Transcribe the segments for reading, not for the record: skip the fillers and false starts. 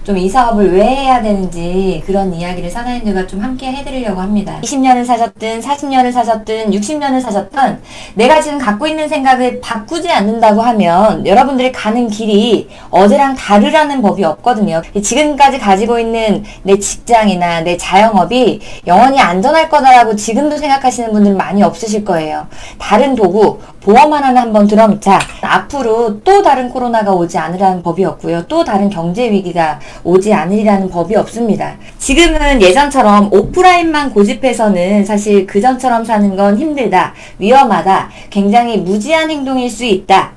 좀 이 사업을 왜 해야 되는지 그런 이야기를 사장님들과 좀 함께 해드리려고 합니다. 20년을 사셨든 40년을 사셨든 60년을 사셨든 내가 지금 갖고 있는 생각을 바꾸지 않는다고 하면 여러분들이 가는 길이 어제랑 다르라는 법이 없거든요. 지금까지 가지고 있는 내 직장이나 내 자영업이 영원히 안전할 거다라고 지금도 생각하시는 분들 많이 없으실 거예요. 다른 도구, 보험 하나는 한번 들어놓자. 앞으로 또 다른 코로나가 오지 않으라는 법이 없고요. 또 다른 경제 위기가 오지 않으리라는 법이 없습니다. 지금은 예전처럼 오프라인만 고집해서는 사실 그전처럼 사는 건 힘들다, 위험하다, 굉장히 무지한 행동일 수 있다.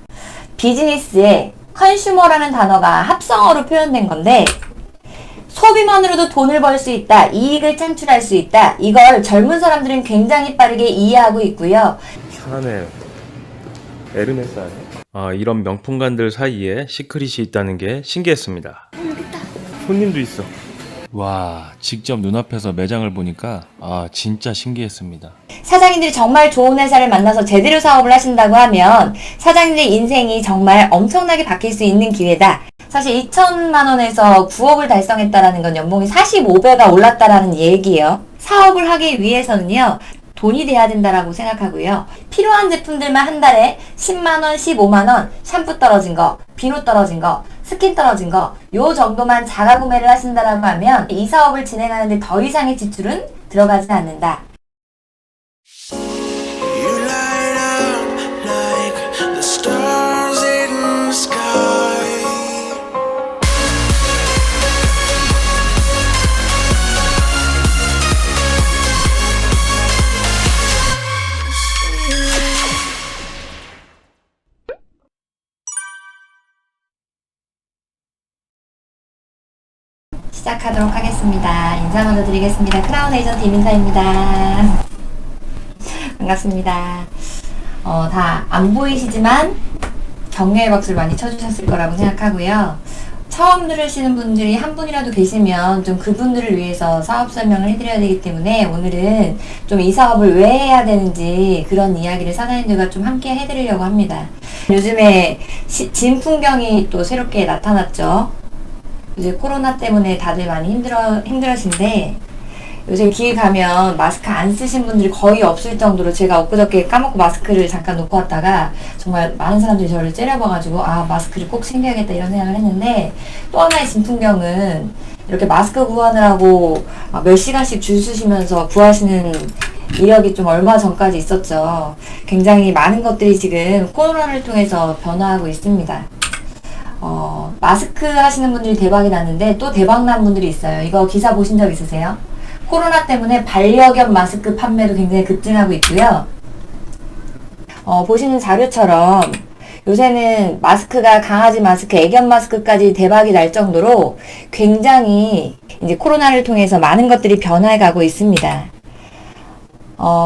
비즈니스에 컨슈머라는 단어가 합성어로 표현된 건데 소비만으로도 돈을 벌 수 있다, 이익을 창출할 수 있다. 이걸 젊은 사람들은 굉장히 빠르게 이해하고 있고요. 사네. 에르메스 아니야? 이런 명품관들 사이에 시크릿이 있다는 게 신기했습니다. 손님도 있어. 와, 직접 눈앞에서 매장을 보니까 진짜 신기했습니다. 사장님들이 정말 좋은 회사를 만나서 제대로 사업을 하신다고 하면 사장님의 인생이 정말 엄청나게 바뀔 수 있는 기회다. 사실 2천만 원에서 9억을 달성했다라는 건 연봉이 45배가 올랐다라는 얘기예요. 사업을 하기 위해서는요, 돈이 돼야 된다라고 생각하고요. 필요한 제품들만 한 달에 10만원, 15만원, 샴푸 떨어진 거, 비누 떨어진 거, 스킨 떨어진 거, 요 정도만 자가 구매를 하신다라고 하면 이 사업을 진행하는데 더 이상의 지출은 들어가지 않는다. You light up like the stars in the sky. 시작하도록 하겠습니다. 인사 먼저 드리겠습니다. 크라운 에이전트 이민사입니다. 반갑습니다. 다 안 보이시지만 격려의 박수를 많이 쳐주셨을 거라고 생각하고요. 처음 들으시는 분들이 한 분이라도 계시면 좀 그분들을 위해서 사업 설명을 해드려야 되기 때문에 오늘은 좀 이 사업을 왜 해야 되는지 그런 이야기를 사장님들과 좀 함께 해드리려고 합니다. 요즘에 진풍경이 또 새롭게 나타났죠. 이제 코로나 때문에 다들 많이 힘들어하신데 요즘 길 가면 마스크 안 쓰신 분들이 거의 없을 정도로 제가 엊그저께 까먹고 마스크를 잠깐 놓고 왔다가 정말 많은 사람들이 저를 째려봐가지고 마스크를 꼭 챙겨야겠다 이런 생각을 했는데 또 하나의 진풍경은 이렇게 마스크 구하느라고 몇 시간씩 줄 서시면서 구하시는 이력이 좀 얼마 전까지 있었죠. 굉장히 많은 것들이 지금 코로나를 통해서 변화하고 있습니다. 마스크 하시는 분들이 대박이 났는데 또 대박난 분들이 있어요. 이거 기사 보신 적 있으세요? 코로나 때문에 반려견 마스크 판매도 굉장히 급증하고 있고요. 보시는 자료처럼 요새는 마스크가 강아지 마스크, 애견 마스크까지 대박이 날 정도로 굉장히 이제 코로나를 통해서 많은 것들이 변화해가고 있습니다.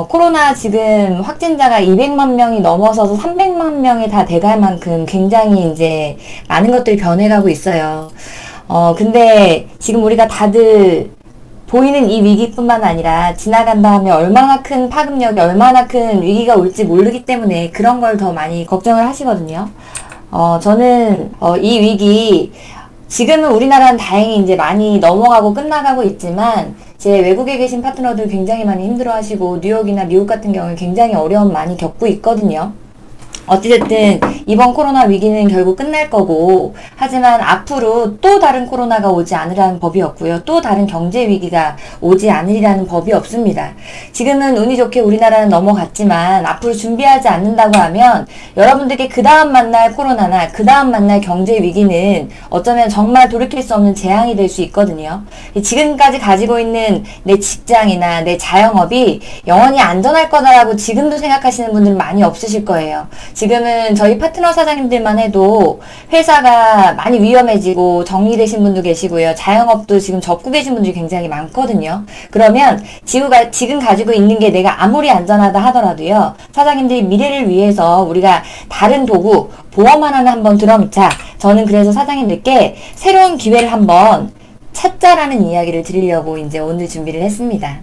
코로나 지금 확진자가 200만 명이 넘어서서 300만 명이 다 돼갈 만큼 굉장히 이제 많은 것들이 변해가고 있어요. 근데 지금 우리가 다들 보이는 이 위기뿐만 아니라 지나간 다음에 얼마나 큰 파급력이, 얼마나 큰 위기가 올지 모르기 때문에 그런 걸 더 많이 걱정을 하시거든요. 저는 이 위기 지금은 우리나라는 다행히 이제 많이 넘어가고 끝나가고 있지만 제 외국에 계신 파트너들 굉장히 많이 힘들어하시고 뉴욕이나 미국 같은 경우에 굉장히 어려움 많이 겪고 있거든요. 어찌됐든 이번 코로나 위기는 결국 끝날 거고 하지만 앞으로 또 다른 코로나가 오지 않으라는 법이 없고요. 또 다른 경제 위기가 오지 않으리라는 법이 없습니다. 지금은 운이 좋게 우리나라는 넘어갔지만 앞으로 준비하지 않는다고 하면 여러분들께 그 다음 만날 코로나나 그 다음 만날 경제 위기는 어쩌면 정말 돌이킬 수 없는 재앙이 될 수 있거든요. 지금까지 가지고 있는 내 직장이나 내 자영업이 영원히 안전할 거다라고 지금도 생각하시는 분들 많이 없으실 거예요. 지금은 저희 파트너 사장님들만 해도 회사가 많이 위험해지고 정리되신 분도 계시고요. 자영업도 지금 접고 계신 분들이 굉장히 많거든요. 그러면 지금 가지고 있는 게 내가 아무리 안전하다 하더라도요. 사장님들이 미래를 위해서 우리가 다른 도구, 보험 하나는 한번 들어놓자. 저는 그래서 사장님들께 새로운 기회를 한번 찾자라는 이야기를 드리려고 이제 오늘 준비를 했습니다.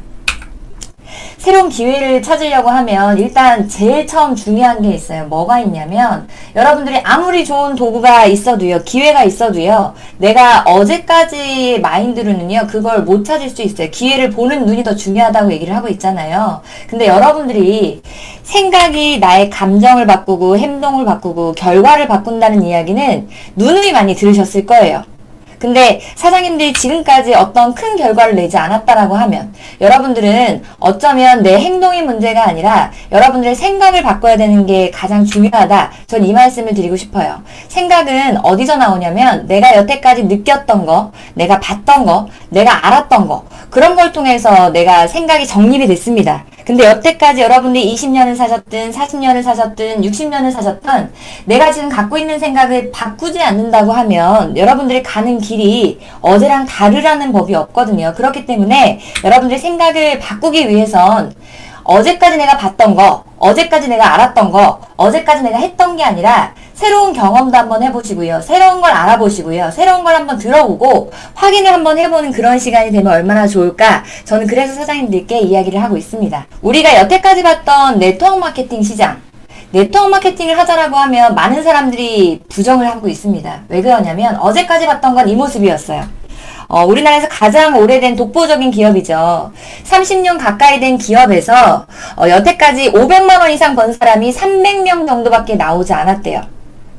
새로운 기회를 찾으려고 하면 일단 제일 처음 중요한 게 있어요. 뭐가 있냐면 여러분들이 아무리 좋은 도구가 있어도요, 기회가 있어도요, 내가 어제까지 마인드로는요 그걸 못 찾을 수 있어요. 기회를 보는 눈이 더 중요하다고 얘기를 하고 있잖아요. 근데 여러분들이 생각이 나의 감정을 바꾸고 행동을 바꾸고 결과를 바꾼다는 이야기는 누누이 많이 들으셨을 거예요. 근데 사장님들이 지금까지 어떤 큰 결과를 내지 않았다라고 하면 여러분들은 어쩌면 내 행동이 문제가 아니라 여러분들의 생각을 바꿔야 되는 게 가장 중요하다. 전 이 말씀을 드리고 싶어요. 생각은 어디서 나오냐면 내가 여태까지 느꼈던 거, 내가 봤던 거, 내가 알았던 거, 그런 걸 통해서 내가 생각이 정립이 됐습니다. 근데 여태까지 여러분들이 20년을 사셨든 40년을 사셨든 60년을 사셨든 내가 지금 갖고 있는 생각을 바꾸지 않는다고 하면 여러분들이 가는 길이 어제랑 다르라는 법이 없거든요. 그렇기 때문에 여러분들의 생각을 바꾸기 위해선 어제까지 내가 봤던 거, 어제까지 내가 알았던 거, 어제까지 내가 했던 게 아니라 새로운 경험도 한번 해보시고요. 새로운 걸 알아보시고요. 새로운 걸 한번 들어보고 확인을 한번 해보는 그런 시간이 되면 얼마나 좋을까? 저는 그래서 사장님들께 이야기를 하고 있습니다. 우리가 여태까지 봤던 네트워크 마케팅 시장, 네트워크 마케팅을 하자라고 하면 많은 사람들이 부정을 하고 있습니다. 왜 그러냐면 어제까지 봤던 건 이 모습이었어요. 우리나라에서 가장 오래된 독보적인 기업이죠. 30년 가까이 된 기업에서 여태까지 500만 원 이상 번 사람이 300명 정도밖에 나오지 않았대요.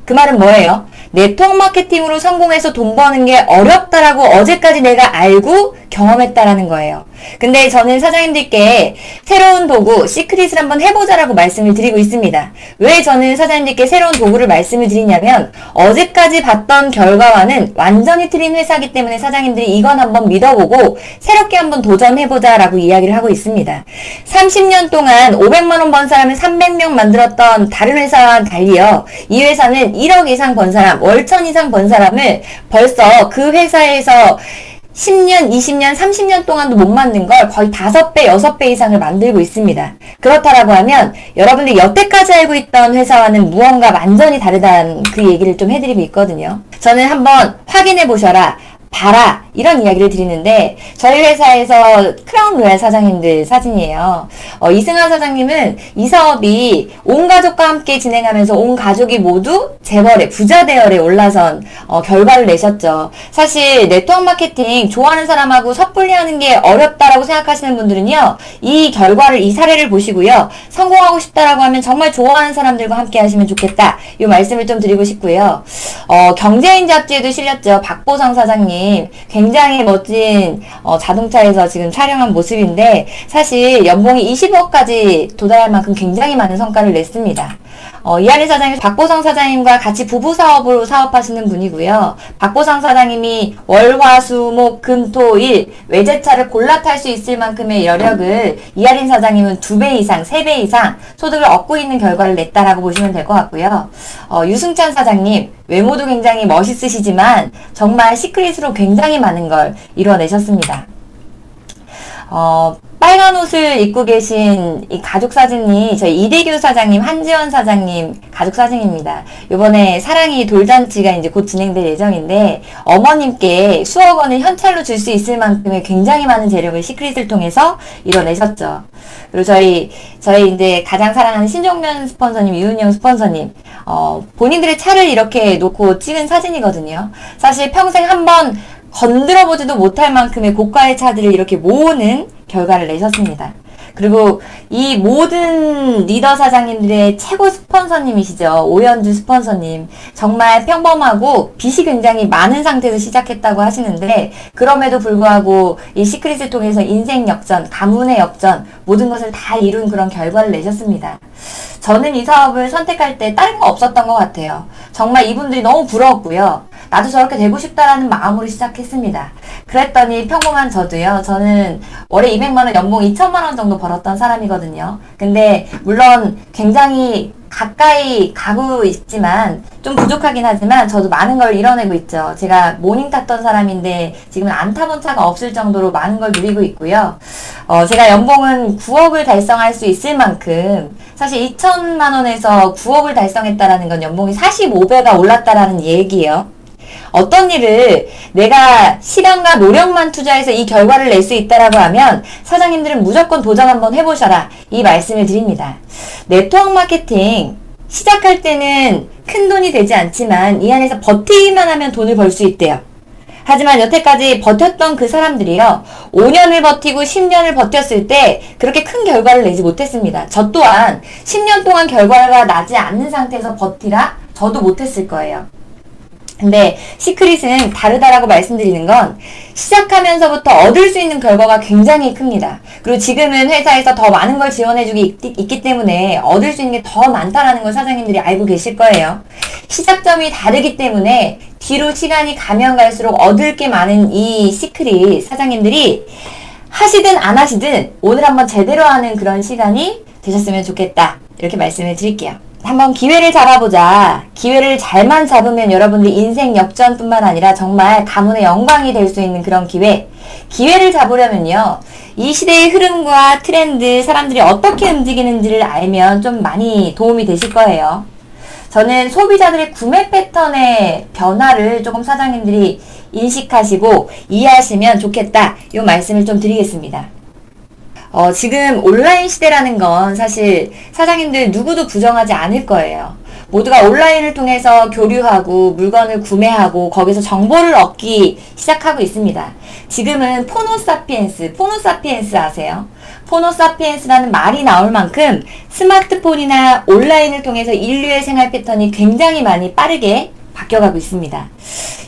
그 말은 뭐예요? 네트워크 마케팅으로 성공해서 돈 버는 게 어렵다라고 어제까지 내가 알고 경험했다라는 거예요. 근데 저는 사장님들께 새로운 도구, 시크릿을 한번 해보자라고 말씀을 드리고 있습니다. 왜 저는 사장님들께 새로운 도구를 말씀을 드리냐면 어제까지 봤던 결과와는 완전히 틀린 회사이기 때문에 사장님들이 이건 한번 믿어보고 새롭게 한번 도전해보자라고 이야기를 하고 있습니다. 30년 동안 500만 원 번 사람을 300명 만들었던 다른 회사와 달리요. 이 회사는 1억 이상 번 사람, 월천 이상 번 사람을 벌써 그 회사에서 10년, 20년, 30년 동안도 못 만든 걸 거의 5배, 6배 이상을 만들고 있습니다. 그렇다라고 하면 여러분들이 여태까지 알고 있던 회사와는 무언가 완전히 다르다는 그 얘기를 좀 해드리고 있거든요. 저는 한번 확인해 보셔라. 봐라 이런 이야기를 드리는데 저희 회사에서 크라운 로얄 사장님들 사진이에요. 이승환 사장님은 이 사업이 온 가족과 함께 진행하면서 온 가족이 모두 재벌에 부자 대열에 올라선 결과를 내셨죠. 사실 네트워크 마케팅 좋아하는 사람하고 섣불리 하는 게 어렵다라고 생각하시는 분들은요, 이 결과를, 이 사례를 보시고요, 성공하고 싶다라고 하면 정말 좋아하는 사람들과 함께 하시면 좋겠다, 이 말씀을 좀 드리고 싶고요. 경제인 잡지에도 실렸죠. 박보성 사장님 굉장히 멋진 자동차에서 지금 촬영한 모습인데 사실 연봉이 20억까지 도달할 만큼 굉장히 많은 성과를 냈습니다. 이하리 사장님, 박보성 사장님과 같이 부부 사업으로 사업하시는 분이고요. 박보성 사장님이 월, 화, 수, 목, 금, 토, 일 외제차를 골라 탈 수 있을 만큼의 여력을 이하린 사장님은 2배 이상, 3배 이상 소득을 얻고 있는 결과를 냈다라고 보시면 될 것 같고요. 유승찬 사장님, 외모도 굉장히 멋있으시지만 정말 시크릿으로 굉장히 많은 걸 이뤄내셨습니다. 빨간 옷을 입고 계신 이 가족 사진이 저희 이대규 사장님, 한지원 사장님 가족 사진입니다. 요번에 사랑이 돌잔치가 이제 곧 진행될 예정인데 어머님께 수억 원을 현찰로 줄 수 있을 만큼의 굉장히 많은 재력을 시크릿을 통해서 이뤄내셨죠. 그리고 저희 이제 가장 사랑하는 신종면 스폰서님, 유은영 스폰서님, 본인들의 차를 이렇게 놓고 찍은 사진이거든요. 사실 평생 한번 건드려보지도 못할 만큼의 고가의 차들을 이렇게 모으는 결과를 내셨습니다. 그리고 이 모든 리더 사장님들의 최고 스폰서님이시죠. 오연주 스폰서님. 정말 평범하고 빚이 굉장히 많은 상태에서 시작했다고 하시는데 그럼에도 불구하고 이 시크릿을 통해서 인생 역전, 가문의 역전, 모든 것을 다 이룬 그런 결과를 내셨습니다. 저는 이 사업을 선택할 때 다른 거 없었던 것 같아요. 정말 이분들이 너무 부러웠고요. 나도 저렇게 되고 싶다라는 마음으로 시작했습니다. 그랬더니 평범한 저도요. 저는 월에 200만원, 연봉 2천만원 정도 벌었던 사람이거든요. 근데 물론 굉장히 가까이 가고 있지만 좀 부족하긴 하지만 저도 많은 걸 이뤄내고 있죠. 제가 모닝 탔던 사람인데 지금은 안 타본 차가 없을 정도로 많은 걸 누리고 있고요. 제가 연봉은 9억을 달성할 수 있을 만큼 사실 2천만 원에서 9억을 달성했다라는 건 연봉이 45배가 올랐다라는 얘기예요. 어떤 일을 내가 시간과 노력만 투자해서 이 결과를 낼 수 있다라고 하면 사장님들은 무조건 도전 한번 해보셔라. 이 말씀을 드립니다. 네트워크 마케팅 시작할 때는 큰 돈이 되지 않지만 이 안에서 버티기만 하면 돈을 벌 수 있대요. 하지만 여태까지 버텼던 그 사람들이요, 5년을 버티고 10년을 버텼을 때 그렇게 큰 결과를 내지 못했습니다. 저 또한 10년 동안 결과가 나지 않는 상태에서 버티라? 저도 못했을 거예요. 근데 시크릿은 다르다라고 말씀드리는 건 시작하면서부터 얻을 수 있는 결과가 굉장히 큽니다. 그리고 지금은 회사에서 더 많은 걸 지원해주기 있기 때문에 얻을 수 있는 게 더 많다라는 걸 사장님들이 알고 계실 거예요. 시작점이 다르기 때문에 뒤로 시간이 가면 갈수록 얻을 게 많은 이 시크릿 사장님들이 하시든 안 하시든 오늘 한번 제대로 하는 그런 시간이 되셨으면 좋겠다. 이렇게 말씀을 드릴게요. 한번 기회를 잡아보자. 기회를 잘만 잡으면 여러분들 인생 역전뿐만 아니라 정말 가문의 영광이 될 수 있는 그런 기회. 기회를 잡으려면요, 이 시대의 흐름과 트렌드, 사람들이 어떻게 움직이는지를 알면 좀 많이 도움이 되실 거예요. 저는 소비자들의 구매 패턴의 변화를 조금 사장님들이 인식하시고 이해하시면 좋겠다. 이 말씀을 좀 드리겠습니다. 지금 온라인 시대라는 건 사실 사장님들 누구도 부정하지 않을 거예요. 모두가 온라인을 통해서 교류하고 물건을 구매하고 거기서 정보를 얻기 시작하고 있습니다. 지금은 포노사피엔스 아세요? 포노사피엔스라는 말이 나올 만큼 스마트폰이나 온라인을 통해서 인류의 생활 패턴이 굉장히 많이 빠르게 바뀌어가고 있습니다.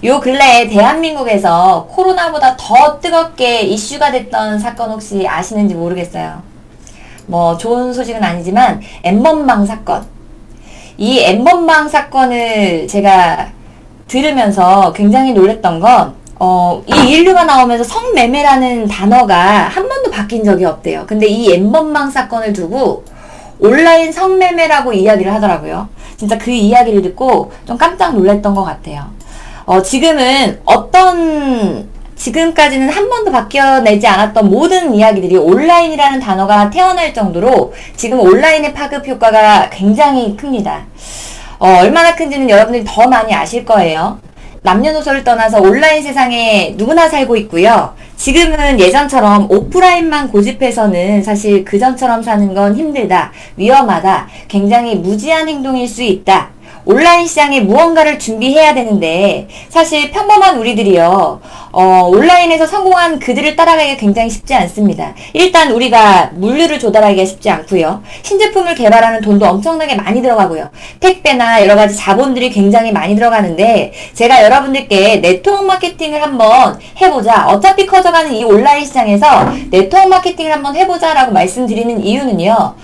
요 근래에 대한민국에서 코로나보다 더 뜨겁게 이슈가 됐던 사건 혹시 아시는지 모르겠어요. 뭐 좋은 소식은 아니지만 N번방 사건. 이 N번방 사건을 제가 들으면서 굉장히 놀랬던 건 이 인류가 나오면서 성매매라는 단어가 한 번도 바뀐 적이 없대요. 근데 이 N번방 사건을 두고 온라인 성매매라고 이야기를 하더라고요. 진짜 그 이야기를 듣고 좀 깜짝 놀랐던 것 같아요. 지금까지는 한 번도 바뀌어내지 않았던 모든 이야기들이 온라인이라는 단어가 태어날 정도로 지금 온라인의 파급 효과가 굉장히 큽니다. 얼마나 큰지는 여러분들이 더 많이 아실 거예요. 남녀노소를 떠나서 온라인 세상에 누구나 살고 있고요. 지금은 예전처럼 오프라인만 고집해서는 사실 그전처럼 사는 건 힘들다, 위험하다, 굉장히 무지한 행동일 수 있다. 온라인 시장에 무언가를 준비해야 되는데 사실 평범한 우리들이요, 온라인에서 성공한 그들을 따라가기가 굉장히 쉽지 않습니다. 일단 우리가 물류를 조달하기가 쉽지 않고요. 신제품을 개발하는 돈도 엄청나게 많이 들어가고요. 택배나 여러 가지 자본들이 굉장히 많이 들어가는데 제가 여러분들께 네트워크 마케팅을 한번 해보자. 어차피 커져가는 이 온라인 시장에서 네트워크 마케팅을 한번 해보자 라고 말씀드리는 이유는요.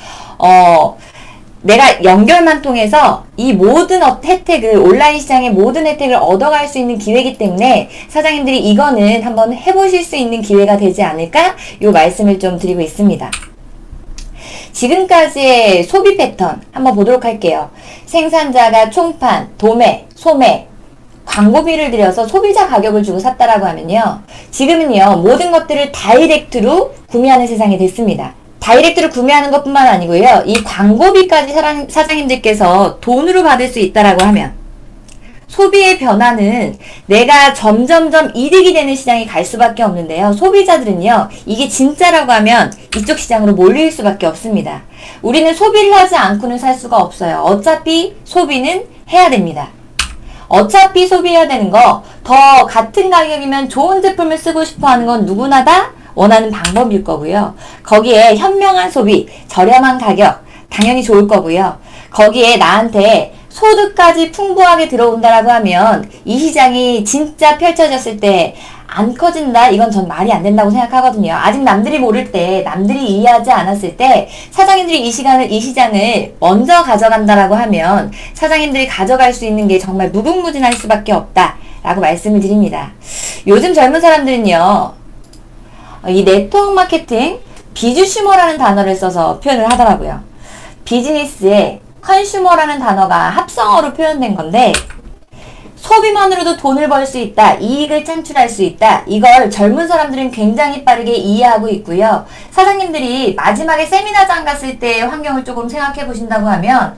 내가 연결만 통해서 이 모든 혜택을, 온라인 시장의 모든 혜택을 얻어갈 수 있는 기회이기 때문에 사장님들이 이거는 한번 해보실 수 있는 기회가 되지 않을까? 요 말씀을 좀 드리고 있습니다. 지금까지의 소비 패턴 한번 보도록 할게요. 생산자가 총판, 도매, 소매, 광고비를 들여서 소비자 가격을 주고 샀다라고 하면요. 지금은요, 모든 것들을 다이렉트로 구매하는 세상이 됐습니다. 다이렉트로 구매하는 것뿐만 아니고요. 이 광고비까지 사장님들께서 돈으로 받을 수 있다라고 하면 소비의 변화는 내가 점점점 이득이 되는 시장이 갈 수밖에 없는데요. 소비자들은요, 이게 진짜라고 하면 이쪽 시장으로 몰릴 수밖에 없습니다. 우리는 소비를 하지 않고는 살 수가 없어요. 어차피 소비는 해야 됩니다. 어차피 소비해야 되는 거, 더 같은 가격이면 좋은 제품을 쓰고 싶어 하는 건 누구나 다 원하는 방법일 거고요. 거기에 현명한 소비, 저렴한 가격, 당연히 좋을 거고요. 거기에 나한테 소득까지 풍부하게 들어온다라고 하면 이 시장이 진짜 펼쳐졌을 때 안 커진다? 이건 전 말이 안 된다고 생각하거든요. 아직 남들이 모를 때, 남들이 이해하지 않았을 때 사장님들이 이 시장을 먼저 가져간다라고 하면 사장님들이 가져갈 수 있는 게 정말 무궁무진할 수밖에 없다라고 말씀을 드립니다. 요즘 젊은 사람들은요, 이 네트워크 마케팅, 비주슈머라는 단어를 써서 표현을 하더라고요. 비즈니스에 컨슈머라는 단어가 합성어로 표현된 건데, 소비만으로도 돈을 벌 수 있다, 이익을 창출할 수 있다, 이걸 젊은 사람들은 굉장히 빠르게 이해하고 있고요. 사장님들이 마지막에 세미나장 갔을 때의 환경을 조금 생각해 보신다고 하면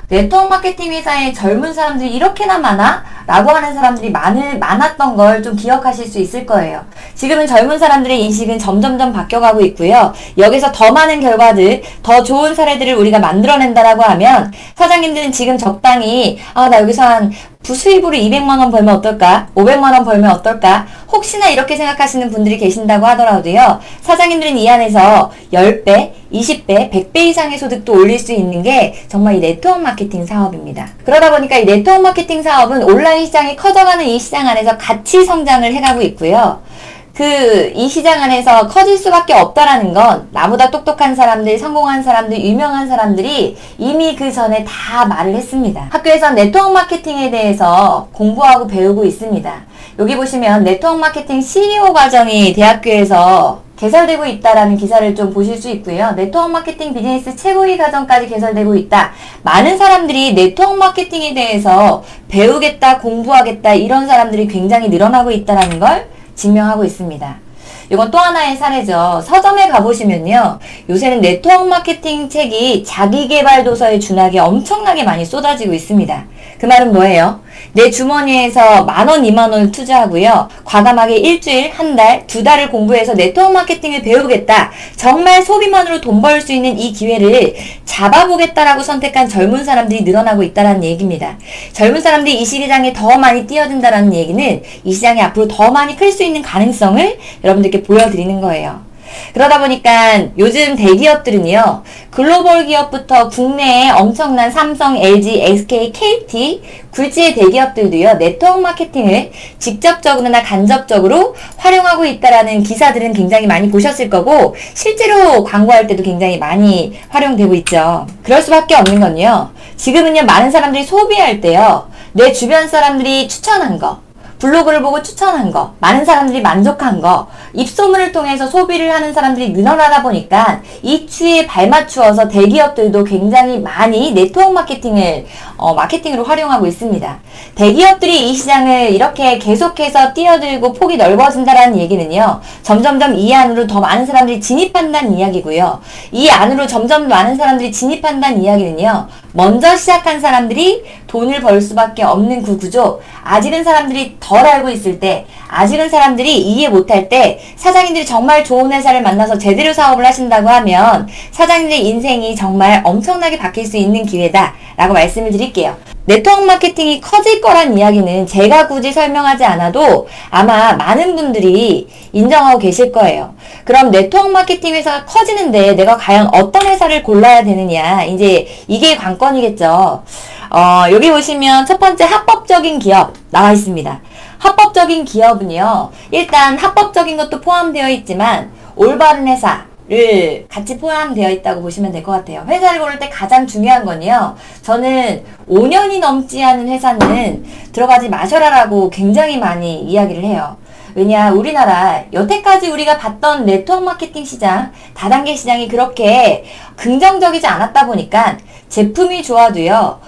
네트워크 마케팅 회사에 젊은 사람들이 이렇게나 많아? 라고 하는 사람들이 많았던 걸 좀 기억하실 수 있을 거예요. 지금은 젊은 사람들의 인식은 점점점 바뀌어가고 있고요. 여기서 더 많은 결과들, 더 좋은 사례들을 우리가 만들어낸다라고 하면 사장님들은 지금 적당히 나 여기서 한 부수입으로 200만원 벌면 어떨까? 500만원 벌면 어떨까? 혹시나 이렇게 생각하시는 분들이 계신다고 하더라도요. 사장님들은 이 안에서 10배, 20배, 100배 이상의 소득도 올릴 수 있는 게 정말 이 네트워크 마케팅 사업입니다. 그러다 보니까 이 네트워크 마케팅 사업은 온라인 시장이 커져가는 이 시장 안에서 같이 성장을 해가고 있고요. 이 시장 안에서 커질 수밖에 없다라는 건 나보다 똑똑한 사람들, 성공한 사람들, 유명한 사람들이 이미 그 전에 다 말을 했습니다. 학교에선 네트워크 마케팅에 대해서 공부하고 배우고 있습니다. 여기 보시면 네트워크 마케팅 CEO 과정이 대학교에서 개설되고 있다라는 기사를 좀 보실 수 있고요. 네트워크 마케팅 비즈니스 최고위 과정까지 개설되고 있다. 많은 사람들이 네트워크 마케팅에 대해서 배우겠다, 공부하겠다 이런 사람들이 굉장히 늘어나고 있다는 걸 증명하고 있습니다. 이건 또 하나의 사례죠. 서점에 가보시면요. 요새는 네트워크 마케팅 책이 자기계발 도서에 준하게 엄청나게 많이 쏟아지고 있습니다. 그 말은 뭐예요? 내 주머니에서 10,000원, 20,000원을 투자하고요. 과감하게 일주일, 한 달, 2달을 공부해서 네트워크 마케팅을 배우겠다. 정말 소비만으로 돈 벌 수 있는 이 기회를 잡아보겠다라고 선택한 젊은 사람들이 늘어나고 있다는 얘기입니다. 젊은 사람들이 이 시장에 더 많이 뛰어든다는 얘기는 이 시장이 앞으로 더 많이 클 수 있는 가능성을 여러분들께 보여드리는 거예요. 그러다 보니까 요즘 대기업들은요, 글로벌 기업부터 국내에 엄청난 삼성, LG, SK, KT, 굴지의 대기업들도요, 네트워크 마케팅을 직접적으로나 간접적으로 활용하고 있다라는 기사들은 굉장히 많이 보셨을 거고, 실제로 광고할 때도 굉장히 많이 활용되고 있죠. 그럴 수밖에 없는 건요, 지금은요, 많은 사람들이 소비할 때요, 내 주변 사람들이 추천한 거, 블로그를 보고 추천한 거, 많은 사람들이 만족한 거, 입소문을 통해서 소비를 하는 사람들이 늘어나다 보니까 이 추이에 발맞추어서 대기업들도 굉장히 많이 네트워크 마케팅으로 활용하고 있습니다. 대기업들이 이 시장을 이렇게 계속해서 뛰어들고 폭이 넓어진다는 얘기는요, 점점점 이 안으로 더 많은 사람들이 진입한다는 이야기고요. 이 안으로 점점 많은 사람들이 진입한다는 이야기는요, 먼저 시작한 사람들이 돈을 벌 수밖에 없는 그 구조, 아직은 사람들이 덜 알고 있을 때, 아직은 사람들이 이해 못할 때, 사장님들이 정말 좋은 회사를 만나서 제대로 사업을 하신다고 하면 사장님들의 인생이 정말 엄청나게 바뀔 수 있는 기회다 라고 말씀을 드릴게요. 네트워크 마케팅이 커질 거란 이야기는 제가 굳이 설명하지 않아도 아마 많은 분들이 인정하고 계실 거예요. 그럼 네트워크 마케팅 회사가 커지는데 내가 과연 어떤 회사를 골라야 되느냐, 이제 이게 관건이겠죠. 여기 보시면 첫 번째 합법적인 기업 나와 있습니다. 합법적인 기업은요, 일단 합법적인 것도 포함되어 있지만 올바른 회사를 같이 포함되어 있다고 보시면 될 것 같아요. 회사를 고를 때 가장 중요한 건요, 저는 5년이 넘지 않은 회사는 들어가지 마셔라라고 굉장히 많이 이야기를 해요. 왜냐, 우리나라 여태까지 우리가 봤던 네트워크 마케팅 시장, 다단계 시장이 그렇게 긍정적이지 않았다 보니까 제품이 좋아도요,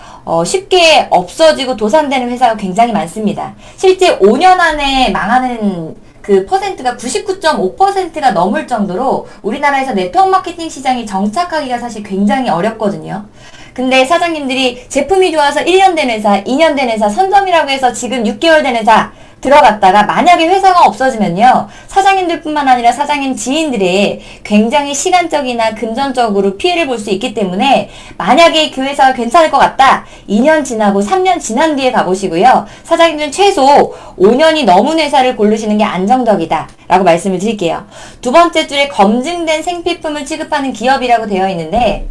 쉽게 없어지고 도산되는 회사가 굉장히 많습니다. 실제 5년 안에 망하는 그 퍼센트가 99.5%가 넘을 정도로 우리나라에서 네트워크 마케팅 시장이 정착하기가 사실 굉장히 어렵거든요. 근데 사장님들이 제품이 좋아서 1년 된 회사, 2년 된 회사, 선점이라고 해서 지금 6개월 된 회사 들어갔다가 만약에 회사가 없어지면요, 사장님들 뿐만 아니라 사장님 지인들이 굉장히 시간적이나 금전적으로 피해를 볼 수 있기 때문에 만약에 그 회사가 괜찮을 것 같다, 2년 지나고 3년 지난 뒤에 가보시고요, 사장님들은 최소 5년이 넘은 회사를 고르시는 게 안정적이다 라고 말씀을 드릴게요. 두 번째 줄에 검증된 생필품을 취급하는 기업이라고 되어 있는데,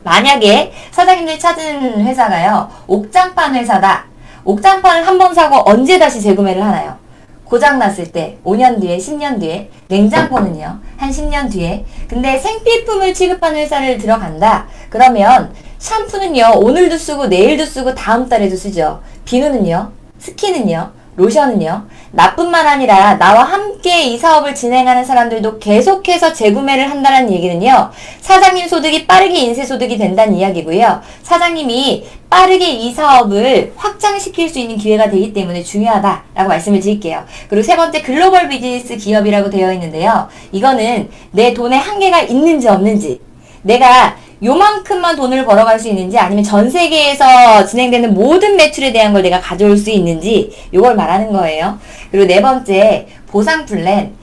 만약에 사장님들이 찾은 회사가요, 옥장판 회사다. 옥장판을 한 번 사고 언제 다시 재구매를 하나요? 고장났을 때, 5년 뒤에, 10년 뒤에. 냉장고는요, 한 10년 뒤에. 근데 생필품을 취급하는 회사를 들어간다 그러면 샴푸는요, 오늘도 쓰고 내일도 쓰고 다음 달에도 쓰죠. 비누는요, 스킨은요, 로션은요, 나뿐만 아니라 나와 함께 이 사업을 진행하는 사람들도 계속해서 재구매를 한다는 얘기는요, 사장님 소득이 빠르게 인쇄 소득이 된다는 이야기고요. 사장님이 빠르게 이 사업을 확장시킬 수 있는 기회가 되기 때문에 중요하다라고 말씀을 드릴게요. 그리고 세 번째, 글로벌 비즈니스 기업이라고 되어 있는데요. 이거는 내 돈에 한계가 있는지 없는지, 내가 요만큼만 돈을 벌어갈 수 있는지 아니면 전 세계에서 진행되는 모든 매출에 대한 걸 내가 가져올 수 있는지 요걸 말하는 거예요. 그리고 네 번째 보상 플랜.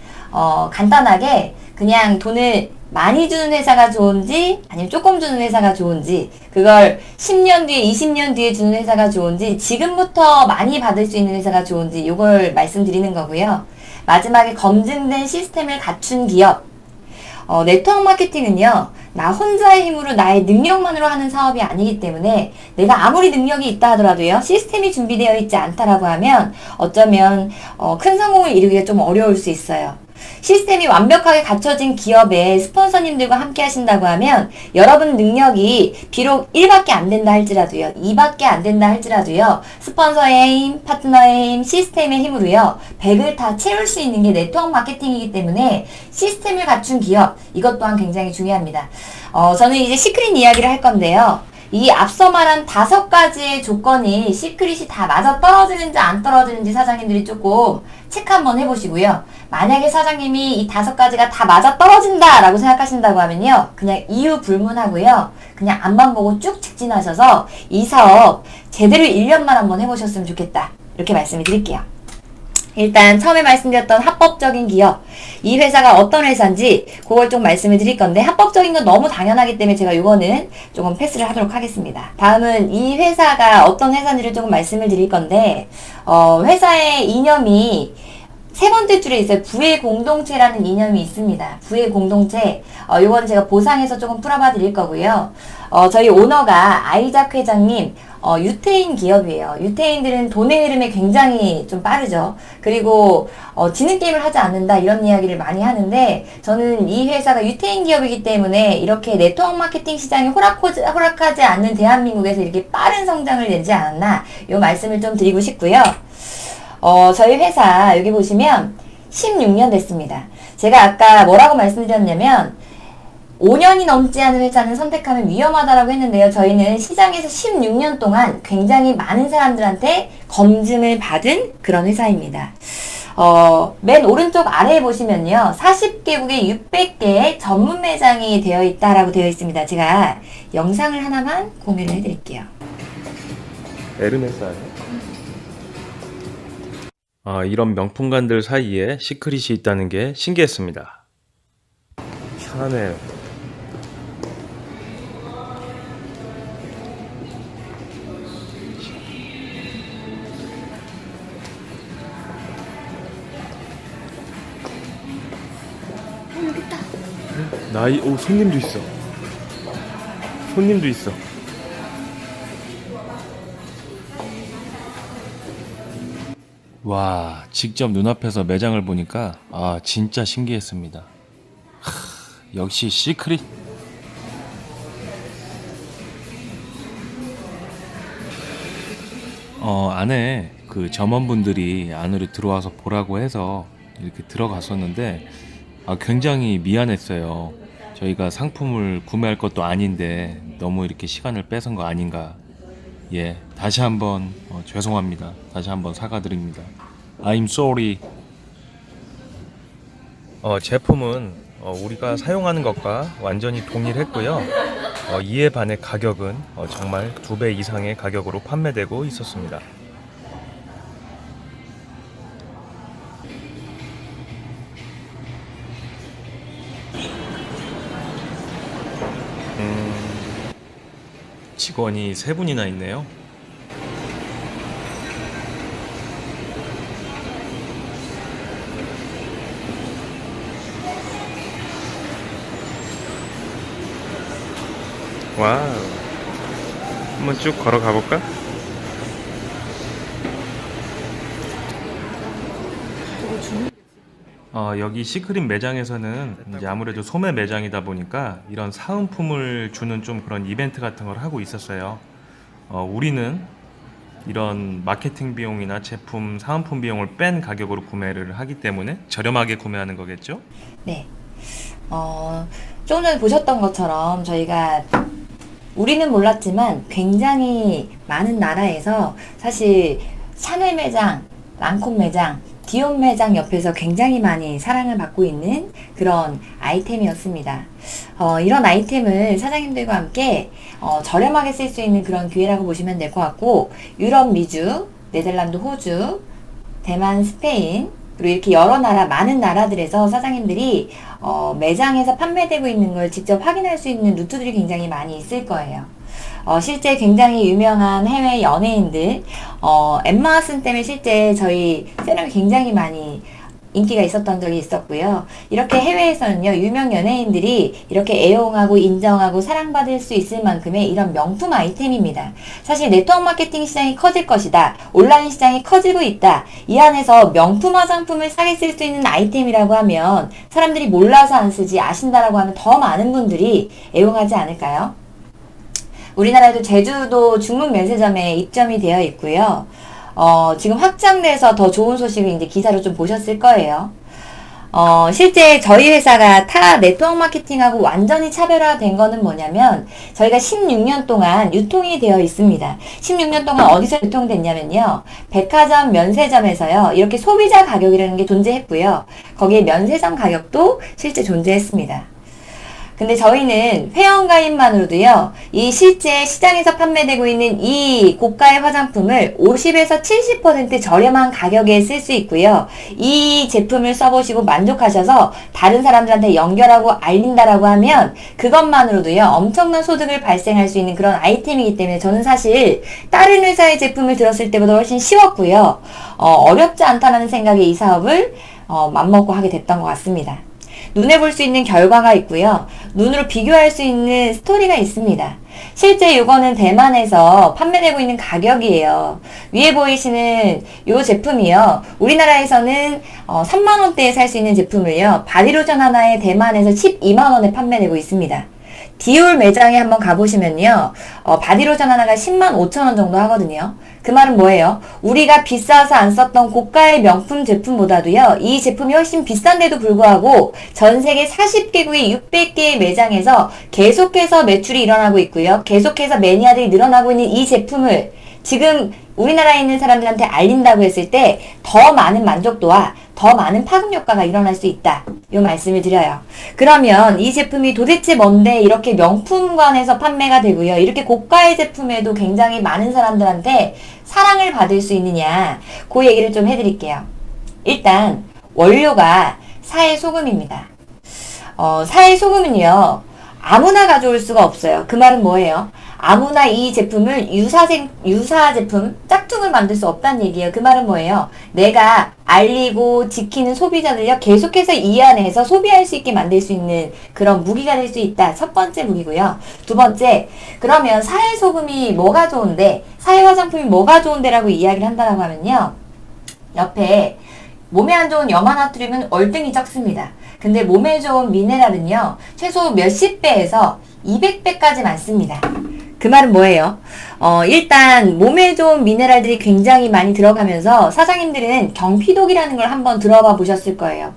간단하게 그냥 돈을 많이 주는 회사가 좋은지 아니면 조금 주는 회사가 좋은지 그걸 10년 뒤에 20년 뒤에 주는 회사가 좋은지 지금부터 많이 받을 수 있는 회사가 좋은지 요걸 말씀드리는 거고요. 마지막에 검증된 시스템을 갖춘 기업. 네트워크 마케팅은요, 나 혼자의 힘으로 나의 능력만으로 하는 사업이 아니기 때문에 내가 아무리 능력이 있다 하더라도요, 시스템이 준비되어 있지 않다라고 하면 어쩌면 큰 성공을 이루기가 좀 어려울 수 있어요. 시스템이 완벽하게 갖춰진 기업의 스폰서님들과 함께 하신다고 하면 여러분 능력이 비록 1밖에 안 된다 할지라도요, 2밖에 안 된다 할지라도요, 스폰서의 힘, 파트너의 힘, 시스템의 힘으로요, 100을 다 채울 수 있는 게 네트워크 마케팅이기 때문에 시스템을 갖춘 기업, 이것 또한 굉장히 중요합니다. 저는 이제 시크릿 이야기를 할 건데요. 이 앞서 말한 5가지의 조건이 시크릿이 다 맞아 떨어지는지 안 떨어지는지 사장님들이 조금 체크 한번 해보시고요. 만약에 사장님이 이 5가지가 다 맞아 떨어진다 라고 생각하신다고 하면요, 그냥 이유 불문하고요, 그냥 앞만 보고 쭉 직진하셔서 이 사업 제대로 1년만 한번 해보셨으면 좋겠다, 이렇게 말씀을 드릴게요. 일단 처음에 말씀드렸던 합법적인 기업, 이 회사가 어떤 회사인지 그걸 좀 말씀을 드릴 건데, 합법적인 건 너무 당연하기 때문에 제가 이거는 조금 패스를 하도록 하겠습니다. 다음은 이 회사가 어떤 회사인지를 조금 말씀을 드릴 건데, 회사의 이념이 세 번째 줄에 있어요. 부의 공동체라는 이념이 있습니다. 부의 공동체. 요건 제가 보상해서 조금 풀어봐 드릴 거고요. 저희 오너가 아이작 회장님, 유태인 기업이에요. 유태인들은 돈의 흐름에 굉장히 좀 빠르죠. 그리고 지는 게임을 하지 않는다, 이런 이야기를 많이 하는데, 저는 이 회사가 유태인 기업이기 때문에 이렇게 네트워크 마케팅 시장이 허락하지 않는 대한민국에서 이렇게 빠른 성장을 내지 않았나, 요 말씀을 좀 드리고 싶고요. 저희 회사 여기 보시면 16년 됐습니다. 제가 아까 뭐라고 말씀드렸냐면 5년이 넘지 않은 회사는 선택하면 위험하다라고 했는데요. 저희는 시장에서 16년 동안 굉장히 많은 사람들한테 검증을 받은 그런 회사입니다. 맨 오른쪽 아래에 보시면요, 40개국에 600개의 전문 매장이 되어 있다라고 되어 있습니다. 제가 영상을 하나만 공유를 해드릴게요. 에르메스 아니에요? 이런 명품관들 사이에 시크릿이 있다는 게 신기했습니다. 샤넬, 여기 있다. 손님도 있어. 손님도 있어. 와, 직접 눈앞에서 매장을 보니까 진짜 신기했습니다. 역시 시크릿. 안에 그 점원분들이 안으로 들어와서 보라고 해서 이렇게 들어갔었는데 굉장히 미안했어요. 저희가 상품을 구매할 것도 아닌데 너무 이렇게 시간을 뺏은 거 아닌가. 예, 다시 한번 죄송합니다. 다시 한번 사과드립니다. I'm sorry. 제품은 우리가 사용하는 것과 완전히 동일했고요. 이에 반해 가격은 정말 2배 이상의 가격으로 판매되고 있었습니다. 직원이 3분이나 있네요. 와우. 한번 쭉 걸어가 볼까? 여기 시크릿 매장에서는 이제 아무래도 소매 매장이다 보니까 이런 사은품을 주는 좀 그런 이벤트 같은 걸 하고 있었어요. 우리는 이런 마케팅 비용이나 제품 사은품 비용을 뺀 가격으로 구매를 하기 때문에 저렴하게 구매하는 거겠죠? 네. 조금 전에 보셨던 것처럼 저희가 우리는 몰랐지만 굉장히 많은 나라에서 사실 샤넬 매장, 랑콤 매장, 디올 매장 옆에서 굉장히 많이 사랑을 받고 있는 그런 아이템이었습니다. 이런 아이템을 사장님들과 함께 저렴하게 쓸 수 있는 그런 기회라고 보시면 될 것 같고, 유럽, 미주, 네덜란드, 호주, 대만, 스페인, 그리고 이렇게 여러 나라, 많은 나라들에서 사장님들이 매장에서 판매되고 있는 걸 직접 확인할 수 있는 루트들이 굉장히 많이 있을 거예요. 실제 굉장히 유명한 해외 연예인들, 엠마 왓슨 때문에 실제 저희 세럼이 굉장히 많이 인기가 있었던 적이 있었고요. 이렇게 해외에서는요, 유명 연예인들이 이렇게 애용하고 인정하고 사랑받을 수 있을 만큼의 이런 명품 아이템입니다. 사실 네트워크 마케팅 시장이 커질 것이다, 온라인 시장이 커지고 있다, 이 안에서 명품 화장품을 싸게 쓸 수 있는 아이템이라고 하면 사람들이 몰라서 안 쓰지 아신다라고 하면 더 많은 분들이 애용하지 않을까요? 우리나라에도 제주도 중문 면세점에 입점이 되어 있고요. 지금 확장돼서 더 좋은 소식을 이제 기사로 좀 보셨을 거예요. 실제 저희 회사가 타 네트워크 마케팅하고 완전히 차별화된 거는 뭐냐면, 저희가 16년 동안 유통이 되어 있습니다. 16년 동안 어디서 유통됐냐면요, 백화점, 면세점에서요, 이렇게 소비자 가격이라는 게 존재했고요. 거기에 면세점 가격도 실제 존재했습니다. 근데 저희는 회원가입만으로도요, 이 실제 시장에서 판매되고 있는 이 고가의 화장품을 50에서 70% 저렴한 가격에 쓸 수 있고요. 이 제품을 써보시고 만족하셔서 다른 사람들한테 연결하고 알린다라고 하면 그것만으로도요, 엄청난 소득을 발생할 수 있는 그런 아이템이기 때문에 저는 사실 다른 회사의 제품을 들었을 때보다 훨씬 쉬웠고요. 어렵지 않다는 생각에 이 사업을 맘먹고 하게 됐던 것 같습니다. 눈에 볼 수 있는 결과가 있고요. 눈으로 비교할 수 있는 스토리가 있습니다. 실제 이거는 대만에서 판매되고 있는 가격이에요. 위에 보이시는 이 제품이요, 우리나라에서는 3만원대에 살 수 있는 제품을요, 바디로션 하나에 대만에서 12만원에 판매되고 있습니다. 디올 매장에 한번 가보시면요, 바디로션 하나가 10만 5천원 정도 하거든요. 그 말은 뭐예요? 우리가 비싸서 안 썼던 고가의 명품 제품보다도요, 이 제품이 훨씬 비싼데도 불구하고 전 세계 40개국의 600개의 매장에서 계속해서 매출이 일어나고 있고요. 계속해서 매니아들이 늘어나고 있는 이 제품을 지금 우리나라에 있는 사람들한테 알린다고 했을 때 더 많은 만족도와 더 많은 파급 효과가 일어날 수 있다, 이 말씀을 드려요. 그러면 이 제품이 도대체 뭔데 이렇게 명품관에서 판매가 되고요, 이렇게 고가의 제품에도 굉장히 많은 사람들한테 사랑을 받을 수 있느냐, 그 얘기를 좀 해드릴게요. 일단 원료가 사회소금입니다. 사회소금은요, 아무나 가져올 수가 없어요. 그 말은 뭐예요? 아무나 이 제품을 유사 제품, 짝퉁을 만들 수 없다는 얘기예요. 그 말은 뭐예요? 내가 알리고 지키는 소비자들요, 계속해서 이 안에서 소비할 수 있게 만들 수 있는 그런 무기가 될 수 있다. 첫 번째 무기고요. 두 번째, 그러면 사회소금이 뭐가 좋은데, 사회화장품이 뭐가 좋은데라고 이야기를 한다라고 하면요, 옆에 몸에 안 좋은 염화나트륨은 월등히 적습니다. 근데 몸에 좋은 미네랄은요, 최소 몇십 배에서 200배까지 많습니다. 그 말은 뭐예요? 일단 몸에 좋은 미네랄들이 굉장히 많이 들어가면서 사장님들은 경피독이라는 걸 한번 들어봐 보셨을 거예요.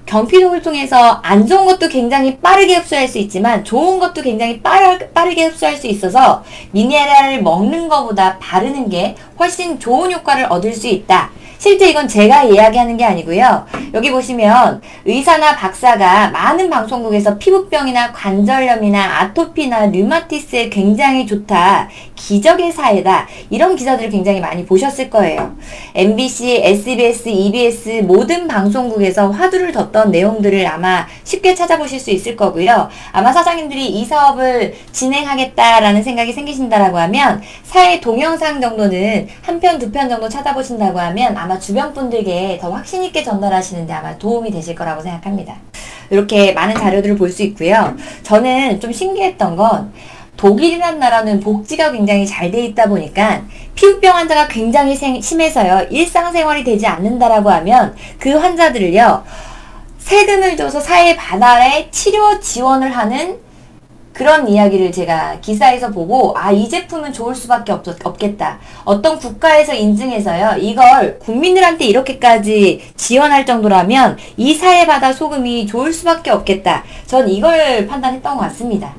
경피독을 통해서 안 좋은 것도 굉장히 빠르게 흡수할 수 있지만 좋은 것도 굉장히 빠르게 흡수할 수 있어서 미네랄을 먹는 것보다 바르는 게 훨씬 좋은 효과를 얻을 수 있다. 실제 이건 제가 이야기하는 게 아니고요. 여기 보시면 의사나 박사가 많은 방송국에서 피부병이나 관절염이나 아토피나 류마티스에 굉장히 좋다, 기적의 사회다, 이런 기사들을 굉장히 많이 보셨을 거예요. MBC, SBS, EBS 모든 방송국에서 화두를 뒀던 내용들을 아마 쉽게 찾아보실 수 있을 거고요. 아마 사장님들이 이 사업을 진행하겠다라는 생각이 생기신다라고 하면 사회 동영상 정도는 한 편, 두 편 정도 찾아보신다고 하면 아마 주변 분들께 더 확신 있게 전달하시는데 아마 도움이 되실 거라고 생각합니다. 이렇게 많은 자료들을 볼 수 있고요. 저는 좀 신기했던 건, 독일이라는 나라는 복지가 굉장히 잘 돼 있다 보니까 피부병 환자가 굉장히 심해서요, 일상생활이 되지 않는다라고 하면 그 환자들을요, 세금을 줘서 사회 반환에 치료 지원을 하는 그런 이야기를 제가 기사에서 보고 이 제품은 좋을 수밖에 없겠다. 어떤 국가에서 인증해서요. 이걸 국민들한테 이렇게까지 지원할 정도라면 이 사회바다 소금이 좋을 수밖에 없겠다. 전 이걸 판단했던 것 같습니다.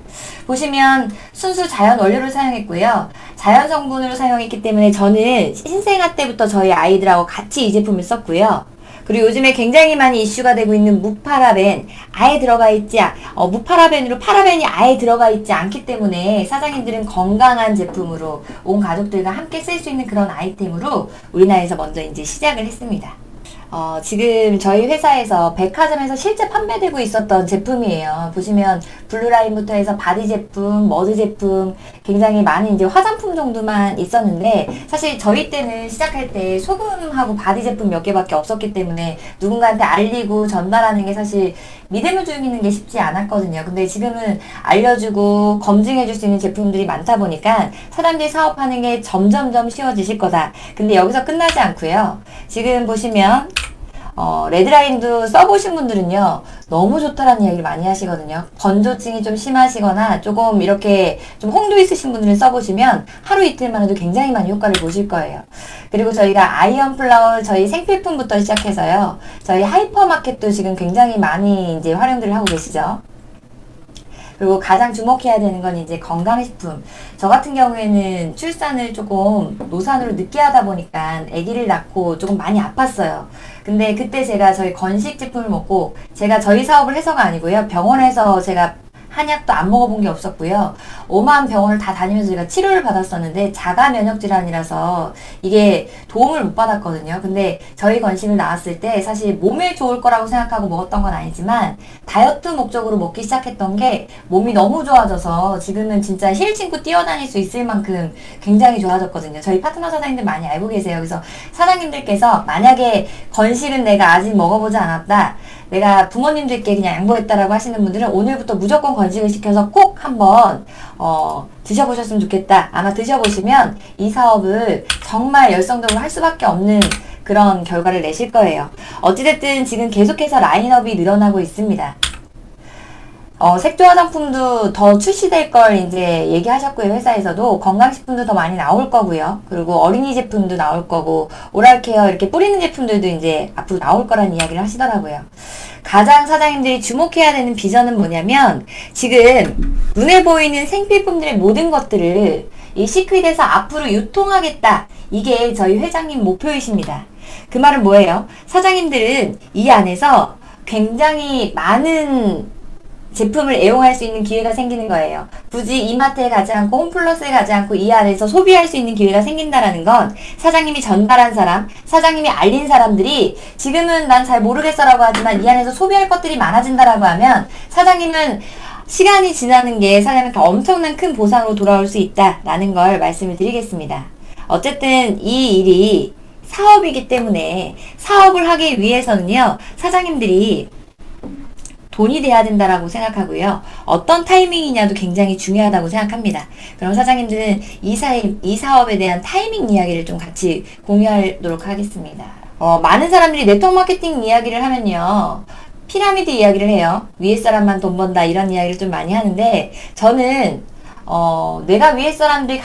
보시면 순수 자연 원료를 사용했고요. 자연 성분으로 사용했기 때문에 저는 신생아 때부터 저희 아이들하고 같이 이 제품을 썼고요. 그리고 요즘에 굉장히 많이 이슈가 되고 있는 무파라벤 아예 들어가 있지 무파라벤으로 파라벤이 아예 들어가 있지 않기 때문에 사장님들은 건강한 제품으로 온 가족들과 함께 쓸 수 있는 그런 아이템으로 우리나라에서 먼저 이제 시작을 했습니다. 지금 저희 회사에서 백화점에서 실제 판매되고 있었던 제품이에요. 보시면 블루라인부터 해서 바디 제품, 머드 제품 굉장히 많은 이제 화장품 정도만 있었는데 사실 저희 때는 시작할 때 소금하고 바디 제품 몇 개밖에 없었기 때문에 누군가한테 알리고 전달하는 게 사실 믿음을 주기는 게 쉽지 않았거든요. 근데 지금은 알려주고 검증해줄 수 있는 제품들이 많다 보니까 사람들이 사업하는 게 점점점 쉬워지실 거다. 근데 여기서 끝나지 않고요. 지금 보시면 레드라인도 써보신 분들은요, 너무 좋다라는 이야기를 많이 하시거든요. 건조증이 좀 심하시거나 조금 이렇게 좀 홍도 있으신 분들은 써보시면 하루 이틀만 해도 굉장히 많이 효과를 보실 거예요. 그리고 저희가 아이언 플라워 저희 생필품부터 시작해서요, 저희 하이퍼마켓도 지금 굉장히 많이 이제 활용들을 하고 계시죠. 그리고 가장 주목해야 되는 건 이제 건강식품. 저 같은 경우에는 출산을 조금 노산으로 늦게 하다 보니까 아기를 낳고 조금 많이 아팠어요. 근데 그때 제가 저희 건식 제품을 먹고 제가 저희 사업을 해서가 아니고요. 병원에서 제가 한약도 안 먹어본 게 없었고요. 오만 병원을 다 다니면서 제가 치료를 받았었는데 자가 면역 질환이라서 이게 도움을 못 받았거든요. 근데 저희 건식을 나왔을 때 사실 몸에 좋을 거라고 생각하고 먹었던 건 아니지만 다이어트 목적으로 먹기 시작했던 게 몸이 너무 좋아져서 지금은 진짜 힐 신고 뛰어다닐 수 있을 만큼 굉장히 좋아졌거든요. 저희 파트너 사장님들 많이 알고 계세요. 그래서 사장님들께서 만약에 건식은 내가 아직 먹어보지 않았다. 내가 부모님들께 그냥 양보했다라고 하시는 분들은 오늘부터 무조건 건식을 시켜서 꼭 한번 드셔보셨으면 좋겠다. 아마 드셔보시면 이 사업을 정말 열성적으로 할 수밖에 없는 그런 결과를 내실 거예요. 어찌됐든 지금 계속해서 라인업이 늘어나고 있습니다. 색조 화장품도 더 출시될 걸 이제 얘기하셨고요. 회사에서도 건강식품도 더 많이 나올 거고요. 그리고 어린이 제품도 나올 거고 오랄케어 이렇게 뿌리는 제품들도 이제 앞으로 나올 거란 이야기를 하시더라고요. 가장 사장님들이 주목해야 되는 비전은 뭐냐면 지금 눈에 보이는 생필품들의 모든 것들을 이 시크릿에서 앞으로 유통하겠다. 이게 저희 회장님 목표이십니다. 그 말은 뭐예요? 사장님들은 이 안에서 굉장히 많은 제품을 애용할 수 있는 기회가 생기는 거예요. 굳이 이마트에 가지 않고 홈플러스에 가지 않고 이 안에서 소비할 수 있는 기회가 생긴다라는 건 사장님이 전달한 사람, 사장님이 알린 사람들이 지금은 난 잘 모르겠어라고 하지만 이 안에서 소비할 것들이 많아진다라고 하면 사장님은 시간이 지나는 게 사장님한테 엄청난 큰 보상으로 돌아올 수 있다라는 걸 말씀을 드리겠습니다. 어쨌든 이 일이 사업이기 때문에 사업을 하기 위해서는요, 사장님들이 돈이 돼야 된다라고 생각하고요. 어떤 타이밍이냐도 굉장히 중요하다고 생각합니다. 그럼 사장님들은 이 사업에 대한 타이밍 이야기를 좀 같이 공유하도록 하겠습니다. 많은 사람들이 네트워크 마케팅 이야기를 하면요. 피라미드 이야기를 해요. 위에 사람만 돈 번다 이런 이야기를 좀 많이 하는데 저는 내가 위에 사람들이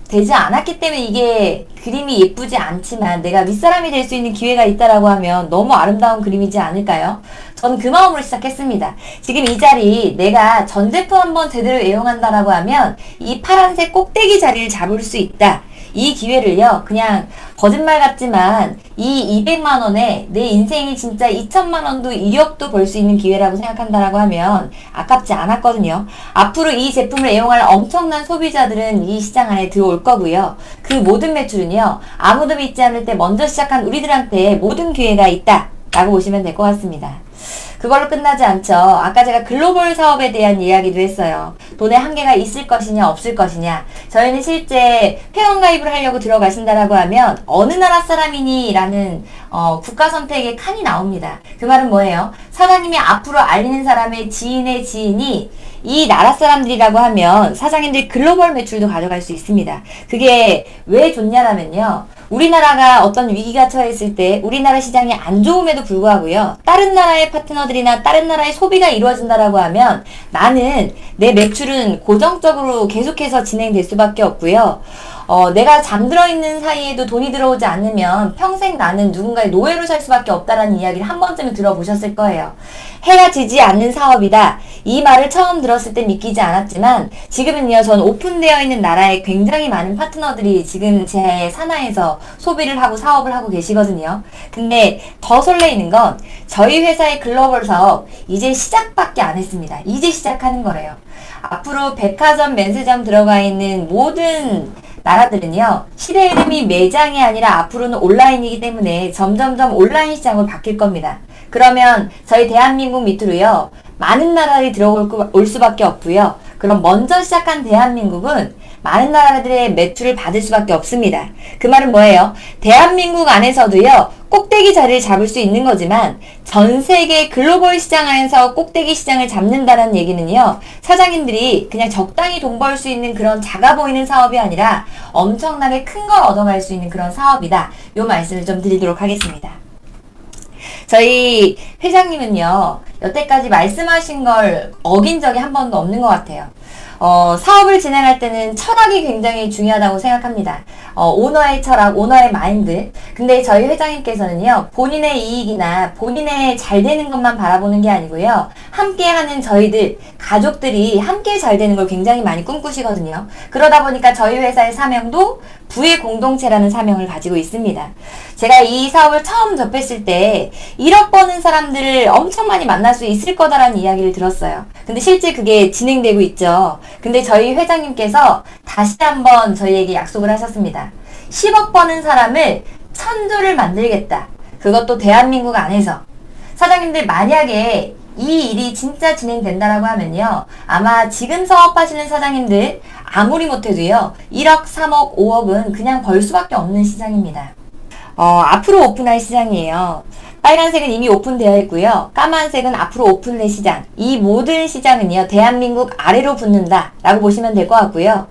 되지 않았기 때문에 이게 그림이 예쁘지 않지만 내가 윗사람이 될 수 있는 기회가 있다라고 하면 너무 아름다운 그림이지 않을까요? 저는 그 마음으로 시작했습니다. 지금 이 자리 내가 전 제품 한번 제대로 애용한다라고 하면 이 파란색 꼭대기 자리를 잡을 수 있다. 이 기회를요, 그냥 거짓말 같지만 이 200만 원에 내 인생이 진짜 2천만 원도 1억도 벌 수 있는 기회라고 생각한다라고 하면 아깝지 않았거든요. 앞으로 이 제품을 애용할 엄청난 소비자들은 이 시장 안에 들어올 거고요. 그 모든 매출은요, 아무도 믿지 않을 때 먼저 시작한 우리들한테 모든 기회가 있다 라고 보시면 될 것 같습니다. 그걸로 끝나지 않죠. 아까 제가 글로벌 사업에 대한 이야기도 했어요. 돈의 한계가 있을 것이냐 없을 것이냐. 저희는 실제 회원가입을 하려고 들어가신다라고 하면 어느 나라 사람이니? 라는 국가 선택의 칸이 나옵니다. 그 말은 뭐예요? 사장님이 앞으로 알리는 사람의 지인의 지인이 이 나라 사람들이라고 하면 사장님들이 글로벌 매출도 가져갈 수 있습니다. 그게 왜 좋냐라면요. 우리나라가 어떤 위기가 처했을 때 우리나라 시장이 안 좋음에도 불구하고요. 다른 나라의 파트너들이나 다른 나라의 소비가 이루어진다라고 하면 나는 내 매출은 고정적으로 계속해서 진행될 수밖에 없고요. 내가 잠들어 있는 사이에도 돈이 들어오지 않으면 평생 나는 누군가의 노예로 살 수밖에 없다라는 이야기를 한 번쯤은 들어보셨을 거예요. 해가 지지 않는 사업이다. 이 말을 처음 들었을 때 믿기지 않았지만 지금은요, 전 오픈되어 있는 나라에 굉장히 많은 파트너들이 지금 제 산하에서 소비를 하고 사업을 하고 계시거든요. 근데 더 설레이는 건 저희 회사의 글로벌 사업 이제 시작밖에 안 했습니다. 이제 시작하는 거래요. 앞으로 백화점, 면세점 들어가 있는 모든 나라들은요, 시대 이름이 매장이 아니라 앞으로는 온라인이기 때문에 점점점 온라인 시장으로 바뀔 겁니다. 그러면 저희 대한민국 밑으로요, 많은 나라들이 들어올 수밖에 없고요. 그럼 먼저 시작한 대한민국은 많은 나라들의 매출을 받을 수밖에 없습니다. 그 말은 뭐예요? 대한민국 안에서도요, 꼭대기 자리를 잡을 수 있는 거지만 전 세계 글로벌 시장 안에서 꼭대기 시장을 잡는다는 얘기는요, 사장님들이 그냥 적당히 돈 벌 수 있는 그런 작아 보이는 사업이 아니라 엄청나게 큰 걸 얻어갈 수 있는 그런 사업이다. 요 말씀을 좀 드리도록 하겠습니다. 저희 회장님은요, 여태까지 말씀하신 걸 어긴 적이 한 번도 없는 것 같아요. 사업을 진행할 때는 철학이 굉장히 중요하다고 생각합니다. 오너의 철학, 오너의 마인드. 근데 저희 회장님께서는요, 본인의 이익이나 본인의 잘 되는 것만 바라보는 게 아니고요, 함께 하는 저희들, 가족들이 함께 잘 되는 걸 굉장히 많이 꿈꾸시거든요. 그러다 보니까 저희 회사의 사명도 부의 공동체라는 사명을 가지고 있습니다. 제가 이 사업을 처음 접했을 때 1억 버는 사람들을 엄청 많이 만날 수 있을 거다라는 이야기를 들었어요. 근데 실제 그게 진행되고 있죠. 근데 저희 회장님께서 다시 한번 저희에게 약속을 하셨습니다. 10억 버는 사람을 천조를 만들겠다. 그것도 대한민국 안에서. 사장님들, 만약에 이 일이 진짜 진행된다라고 하면요, 아마 지금 사업하시는 사장님들 아무리 못해도요, 1억, 3억, 5억은 그냥 벌 수밖에 없는 시장입니다. 앞으로 오픈할 시장이에요. 빨간색은 이미 오픈되어 있고요. 까만색은 앞으로 오픈될 시장. 이 모든 시장은요, 대한민국 아래로 붙는다 라고 보시면 될 것 같고요.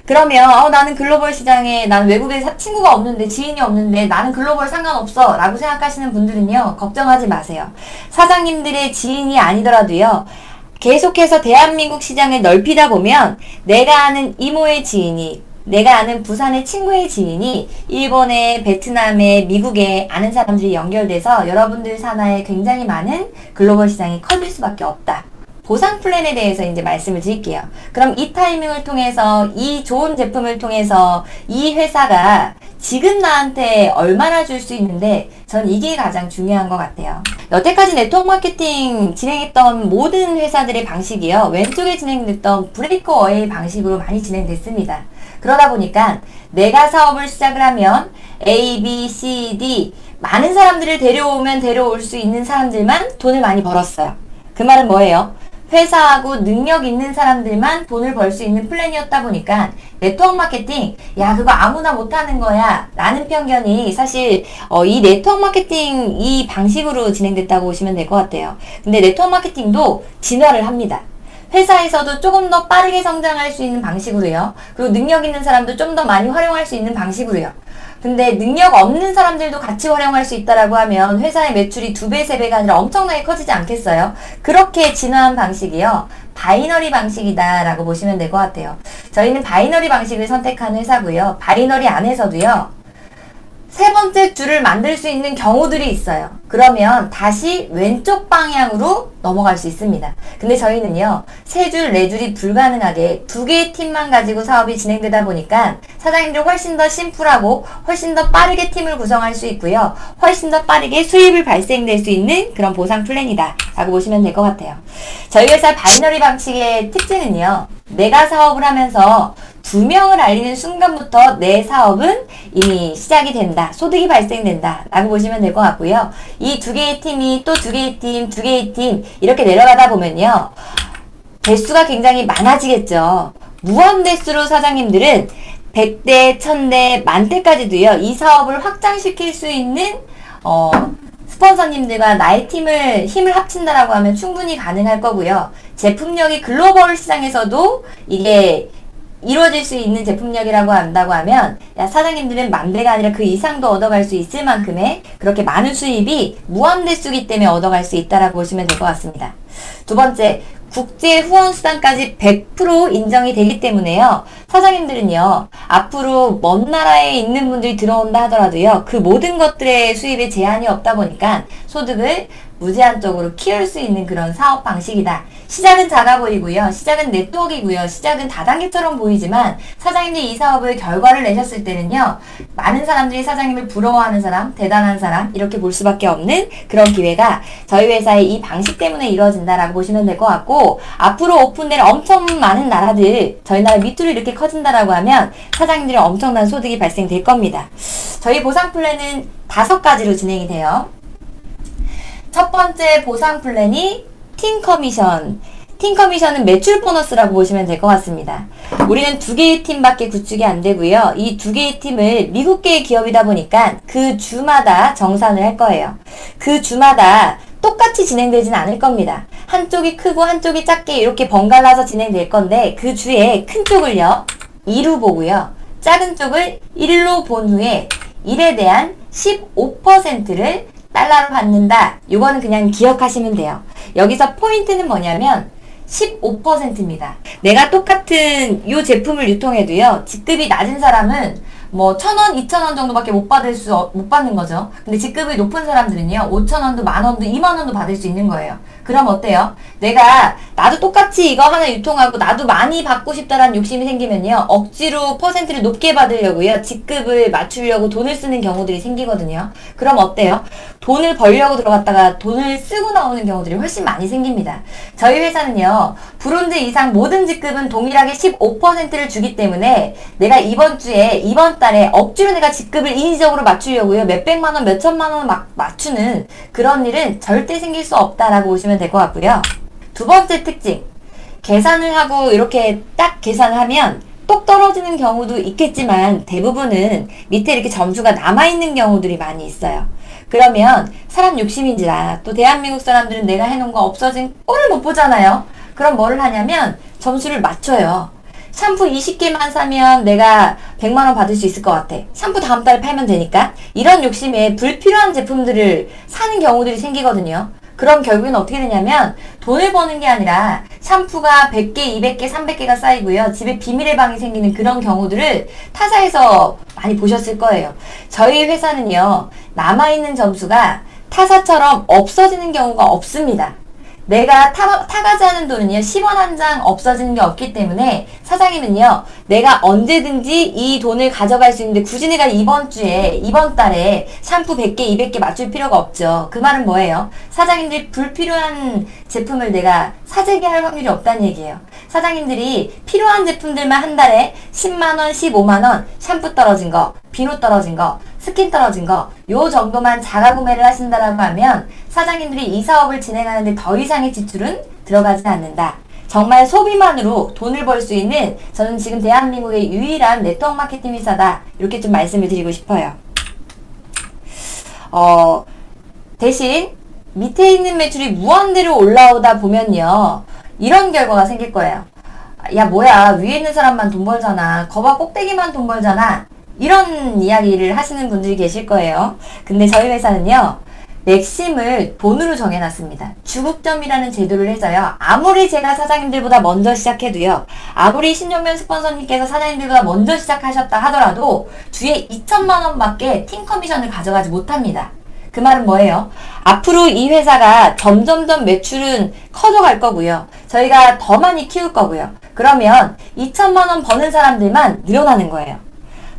그러면 나는 글로벌 시장에, 나는 외국에 친구가 없는데, 지인이 없는데 나는 글로벌 상관없어 라고 생각하시는 분들은요, 걱정하지 마세요. 사장님들의 지인이 아니더라도요, 계속해서 대한민국 시장을 넓히다 보면 내가 아는 이모의 지인이, 내가 아는 부산의 친구의 지인이 일본에, 베트남에, 미국에 아는 사람들이 연결돼서 여러분들 산하에 굉장히 많은 글로벌 시장이 커질 수밖에 없다. 보상 플랜에 대해서 이제 말씀을 드릴게요. 그럼 이 타이밍을 통해서, 이 좋은 제품을 통해서 이 회사가 지금 나한테 얼마나 줄 수 있는데, 전 이게 가장 중요한 것 같아요. 여태까지 네트워크 마케팅 진행했던 모든 회사들의 방식이요, 왼쪽에 진행됐던 브레이크어웨이 방식으로 많이 진행됐습니다. 그러다 보니까 내가 사업을 시작을 하면 A, B, C, D 많은 사람들을 데려오면 데려올 수 있는 사람들만 돈을 많이 벌었어요. 그 말은 뭐예요? 회사하고 능력 있는 사람들만 돈을 벌 수 있는 플랜이었다 보니까 네트워크 마케팅, 야 그거 아무나 못하는 거야 라는 편견이 사실 이 네트워크 마케팅 이 방식으로 진행됐다고 보시면 될 것 같아요. 근데 네트워크 마케팅도 진화를 합니다. 회사에서도 조금 더 빠르게 성장할 수 있는 방식으로요. 그리고 능력 있는 사람도 좀 더 많이 활용할 수 있는 방식으로요. 근데 능력 없는 사람들도 같이 활용할 수 있다라고 하면 회사의 매출이 2배, 3배가 아니라 엄청나게 커지지 않겠어요? 그렇게 진화한 방식이요, 바이너리 방식이다 라고 보시면 될 것 같아요. 저희는 바이너리 방식을 선택한 회사고요. 바이너리 안에서도요, 세 번째 줄을 만들 수 있는 경우들이 있어요. 그러면 다시 왼쪽 방향으로 넘어갈 수 있습니다. 근데 저희는요, 세 줄, 네 줄이 불가능하게 2개의 팀만 가지고 사업이 진행되다 보니까 사장님들 훨씬 더 심플하고 훨씬 더 빠르게 팀을 구성할 수 있고요. 훨씬 더 빠르게 수입을 발생될 수 있는 그런 보상 플랜이다 라고 보시면 될 것 같아요. 저희 회사 바이너리 방식의 특징은요, 내가 사업을 하면서 2명을 알리는 순간부터 내 사업은 이미 시작이 된다, 소득이 발생된다 라고 보시면 될 것 같고요. 이 2개의 팀이 또 2개의 팀, 2개의 팀 이렇게 내려가다 보면요, 대수가 굉장히 많아지겠죠. 무한 대수로 사장님들은 100대, 1000대, 만대까지도요, 이 사업을 확장시킬 수 있는 스폰서님들과 나의 힘을 합친다라고 하면 충분히 가능할 거고요. 제품력이 글로벌 시장에서도 이게 이루어질 수 있는 제품력이라고 한다고 하면 야 사장님들은 만 배가 아니라 그 이상도 얻어갈 수 있을 만큼의 그렇게 많은 수입이 무한대수기 때문에 얻어갈 수 있다라고 보시면 될 것 같습니다. 두 번째, 국제 후원 수단까지 100% 인정이 되기 때문에요. 사장님들은요, 앞으로 먼 나라에 있는 분들이 들어온다 하더라도요, 그 모든 것들의 수입에 제한이 없다 보니까 소득을 무제한적으로 키울 수 있는 그런 사업 방식이다. 시작은 작아 보이고요. 시작은 네트워크이고요. 시작은 다단계처럼 보이지만 사장님들이 이 사업을 결과를 내셨을 때는요. 많은 사람들이 사장님을 부러워하는 사람, 대단한 사람 이렇게 볼 수밖에 없는 그런 기회가 저희 회사의 이 방식 때문에 이루어진다라고 보시면 될 것 같고 앞으로 오픈될 엄청 많은 나라들 저희 나라 밑으로 이렇게 커진다라고 하면 사장님들이 엄청난 소득이 발생될 겁니다. 저희 보상 플랜은 5가지로 진행이 돼요. 첫 번째 보상 플랜이 팀 커미션. 팀 커미션은 매출 보너스라고 보시면 될 것 같습니다. 우리는 2개의 팀밖에 구축이 안 되고요. 이 2개의 팀을 미국계의 기업이다 보니까 그 주마다 정산을 할 거예요. 그 주마다 똑같이 진행되진 않을 겁니다. 한쪽이 크고 한쪽이 작게 이렇게 번갈아서 진행될 건데 그 주에 큰 쪽을요 2로 보고요. 작은 쪽을 1로 본 후에 1에 대한 15%를 달러로 받는다. 이거는 그냥 기억하시면 돼요. 여기서 포인트는 뭐냐면 15%입니다. 내가 똑같은 이 제품을 유통해도요. 직급이 낮은 사람은 뭐 1,000원, 2,000원 정도밖에 못 받는 거죠. 근데 직급이 높은 사람들은요. 5,000원도, 만원도, 2만원도 받을 수 있는 거예요. 그럼 어때요? 나도 똑같이 이거 하나 유통하고 나도 많이 받고 싶다라는 욕심이 생기면요. 억지로 퍼센트를 높게 받으려고요. 직급을 맞추려고 돈을 쓰는 경우들이 생기거든요. 그럼 어때요? 돈을 벌려고 들어갔다가 돈을 쓰고 나오는 경우들이 훨씬 많이 생깁니다. 저희 회사는요. 브론즈 이상 모든 직급은 동일하게 15%를 주기 때문에 내가 이번 달에 억지로 내가 직급을 인위적으로 맞추려고요. 몇백만원, 몇천만원 막 맞추는 그런 일은 절대 생길 수 없다라고 보시면 될 것 같고요. 두 번째 특징. 계산을 하고 이렇게 딱 계산을 하면 똑 떨어지는 경우도 있겠지만 대부분은 밑에 이렇게 점수가 남아있는 경우들이 많이 있어요. 그러면 사람 욕심인지라 또 대한민국 사람들은 내가 해놓은 거 없어진 꼴을 못 보잖아요. 그럼 뭐를 하냐면 점수를 맞춰요. 샴푸 20개만 사면 내가 100만원 받을 수 있을 것 같아. 샴푸 다음 달에 팔면 되니까. 이런 욕심에 불필요한 제품들을 사는 경우들이 생기거든요. 그럼 결국엔 어떻게 되냐면 돈을 버는 게 아니라 샴푸가 100개, 200개, 300개가 쌓이고요. 집에 비밀의 방이 생기는 그런 경우들을 타사에서 많이 보셨을 거예요. 저희 회사는요. 남아있는 점수가 타사처럼 없어지는 경우가 없습니다. 내가 타가지 않은 돈은요, 10원 한 장 없어지는 게 없기 때문에 사장님은요, 내가 언제든지 이 돈을 가져갈 수 있는데 굳이 내가 이번 달에 샴푸 100개, 200개 맞출 필요가 없죠. 그 말은 뭐예요? 사장님들이 불필요한 제품을 내가 사재기 할 확률이 없다는 얘기예요. 사장님들이 필요한 제품들만 한 달에 10만원, 15만원, 샴푸 떨어진 거, 비누 떨어진 거, 스킨 떨어진 거, 요 정도만 자가 구매를 하신다라고 하면 사장님들이 이 사업을 진행하는데 더 이상의 지출은 들어가지 않는다. 정말 소비만으로 돈을 벌 수 있는 저는 지금 대한민국의 유일한 네트워크 마케팅 회사다. 이렇게 좀 말씀을 드리고 싶어요. 대신 밑에 있는 매출이 무한대로 올라오다 보면요. 이런 결과가 생길 거예요. 야 뭐야 위에 있는 사람만 돈 벌잖아. 거봐 꼭대기만 돈 벌잖아. 이런 이야기를 하시는 분들이 계실 거예요. 근데 저희 회사는요. 맥심을 돈으로 정해놨습니다. 주급점이라는 제도를 해서요. 아무리 제가 사장님들보다 먼저 시작해도요. 아무리 신종면 스폰서님께서 사장님들보다 먼저 시작하셨다 하더라도 주에 2천만 원밖에 팀 커미션을 가져가지 못합니다. 그 말은 뭐예요? 앞으로 이 회사가 점점점 매출은 커져갈 거고요. 저희가 더 많이 키울 거고요. 그러면 2천만 원 버는 사람들만 늘어나는 거예요.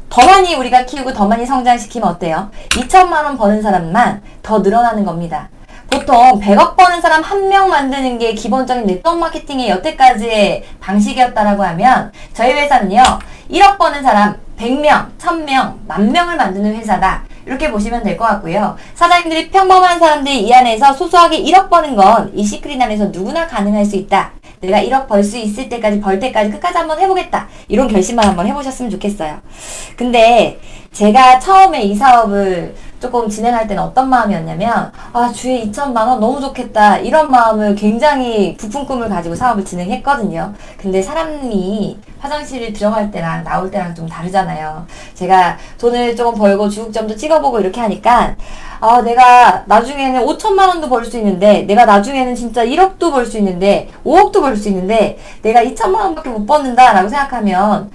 더 많이 우리가 키우고 더 많이 성장시키면 어때요? 2천만 원 버는 사람만 더 늘어나는 겁니다. 보통 100억 버는 사람 1명 만드는 게 기본적인 네트워크 마케팅의 여태까지의 방식이었다라고 하면 저희 회사는요. 1억 버는 사람 100명, 1000명, 10,000명을 만드는 회사다. 이렇게 보시면 될 것 같고요. 사장님들이 평범한 사람들이 이 안에서 소소하게 1억 버는 건 이 시크릿 안에서 누구나 가능할 수 있다. 내가 1억 벌 수 있을 때까지 벌 때까지 끝까지 한번 해보겠다. 이런 결심만 한번 해보셨으면 좋겠어요. 근데 제가 처음에 이 사업을 조금 진행할 때는 어떤 마음이었냐면, 아, 주에 2천만 원 너무 좋겠다. 이런 마음을 굉장히 부푼 꿈을 가지고 사업을 진행했거든요. 근데 사람이 화장실을 들어갈 때랑 나올 때랑 좀 다르잖아요. 제가 돈을 조금 벌고 주국점도 찍어보고 이렇게 하니까, 아, 내가 나중에는 5천만 원도 벌 수 있는데, 내가 나중에는 진짜 1억도 벌 수 있는데, 5억도 벌 수 있는데, 내가 2천만 원밖에 못 버는다라고 생각하면,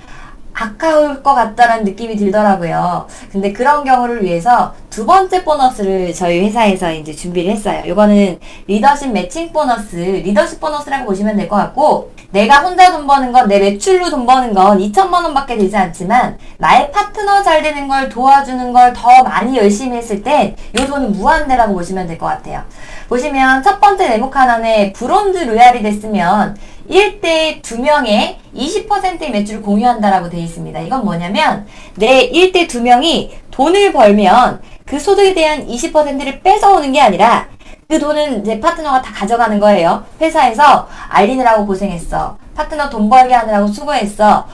아까울 것 같다라는 느낌이 들더라고요. 근데 그런 경우를 위해서 두 번째 보너스를 저희 회사에서 이제 준비를 했어요. 이거는 리더십 매칭 보너스, 리더십 보너스라고 보시면 될 것 같고, 내가 혼자 돈 버는 건, 내 매출로 돈 버는 건 2천만 원밖에 되지 않지만, 나의 파트너 잘 되는 걸 도와주는 걸 더 많이 열심히 했을 땐 이 돈은 무한대라고 보시면 될 것 같아요. 보시면 첫 번째 네모칸 안에 브론즈 로얄이 됐으면 1대 2명의 20%의 매출을 공유한다라고 되어 있습니다. 이건 뭐냐면 내 1대 2명이 돈을 벌면 그 소득에 대한 20%를 뺏어오는 게 아니라 그 돈은 이제 파트너가 다 가져가는 거예요. 회사에서 알리느라고 고생했어. 파트너 돈 벌게 하느라고 수고했어.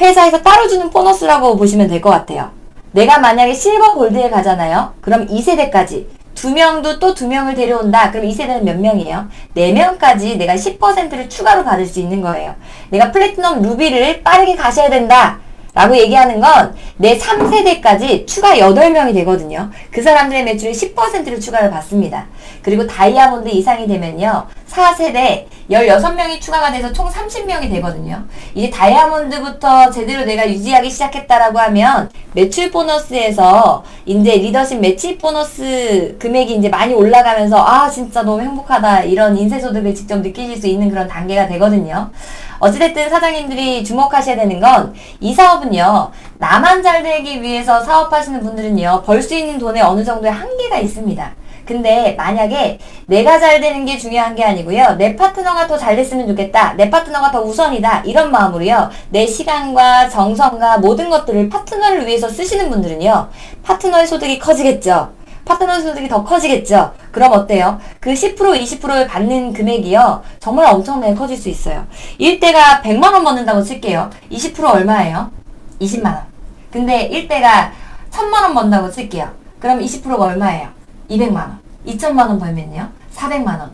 회사에서 따로 주는 보너스라고 보시면 될 것 같아요. 내가 만약에 실버 골드에 가잖아요. 그럼 2세대까지. 2명도 또 2명을 데려온다. 그럼 2세대는 몇 명이에요? 4명까지 내가 10%를 추가로 받을 수 있는 거예요. 내가 플래티넘 루비를 빠르게 가셔야 된다. 라고 얘기하는 건 내 3세대까지 추가 8명이 되거든요. 그 사람들의 매출의 10%를 추가를 받습니다. 그리고 다이아몬드 이상이 되면요. 4세대 16명이 추가가 돼서 총 30명이 되거든요. 이제 다이아몬드부터 제대로 내가 유지하기 시작했다라고 하면 매출 보너스에서 이제 리더십 매치 보너스 금액이 이제 많이 올라가면서 아 진짜 너무 행복하다 이런 인쇄소득을 직접 느끼실 수 있는 그런 단계가 되거든요. 어찌됐든 사장님들이 주목하셔야 되는 건 이 사업은요. 나만 잘 되기 위해서 사업하시는 분들은요. 벌 수 있는 돈에 어느 정도의 한계가 있습니다. 근데 만약에 내가 잘 되는 게 중요한 게 아니고요. 내 파트너가 더 잘 됐으면 좋겠다. 내 파트너가 더 우선이다. 이런 마음으로요. 내 시간과 정성과 모든 것들을 파트너를 위해서 쓰시는 분들은요. 파트너의 소득이 커지겠죠. 파트너 소득이 더 커지겠죠. 그럼 어때요? 그 10% 20%를 받는 금액이요. 정말 엄청나게 커질 수 있어요. 1대가 100만 원 버는다고 칠게요. 20% 얼마예요? 20만 원. 근데 1대가 1000만 원 번다고 칠게요. 그럼 20%가 얼마예요? 200만 원. 2천만 원 벌면요? 400만 원.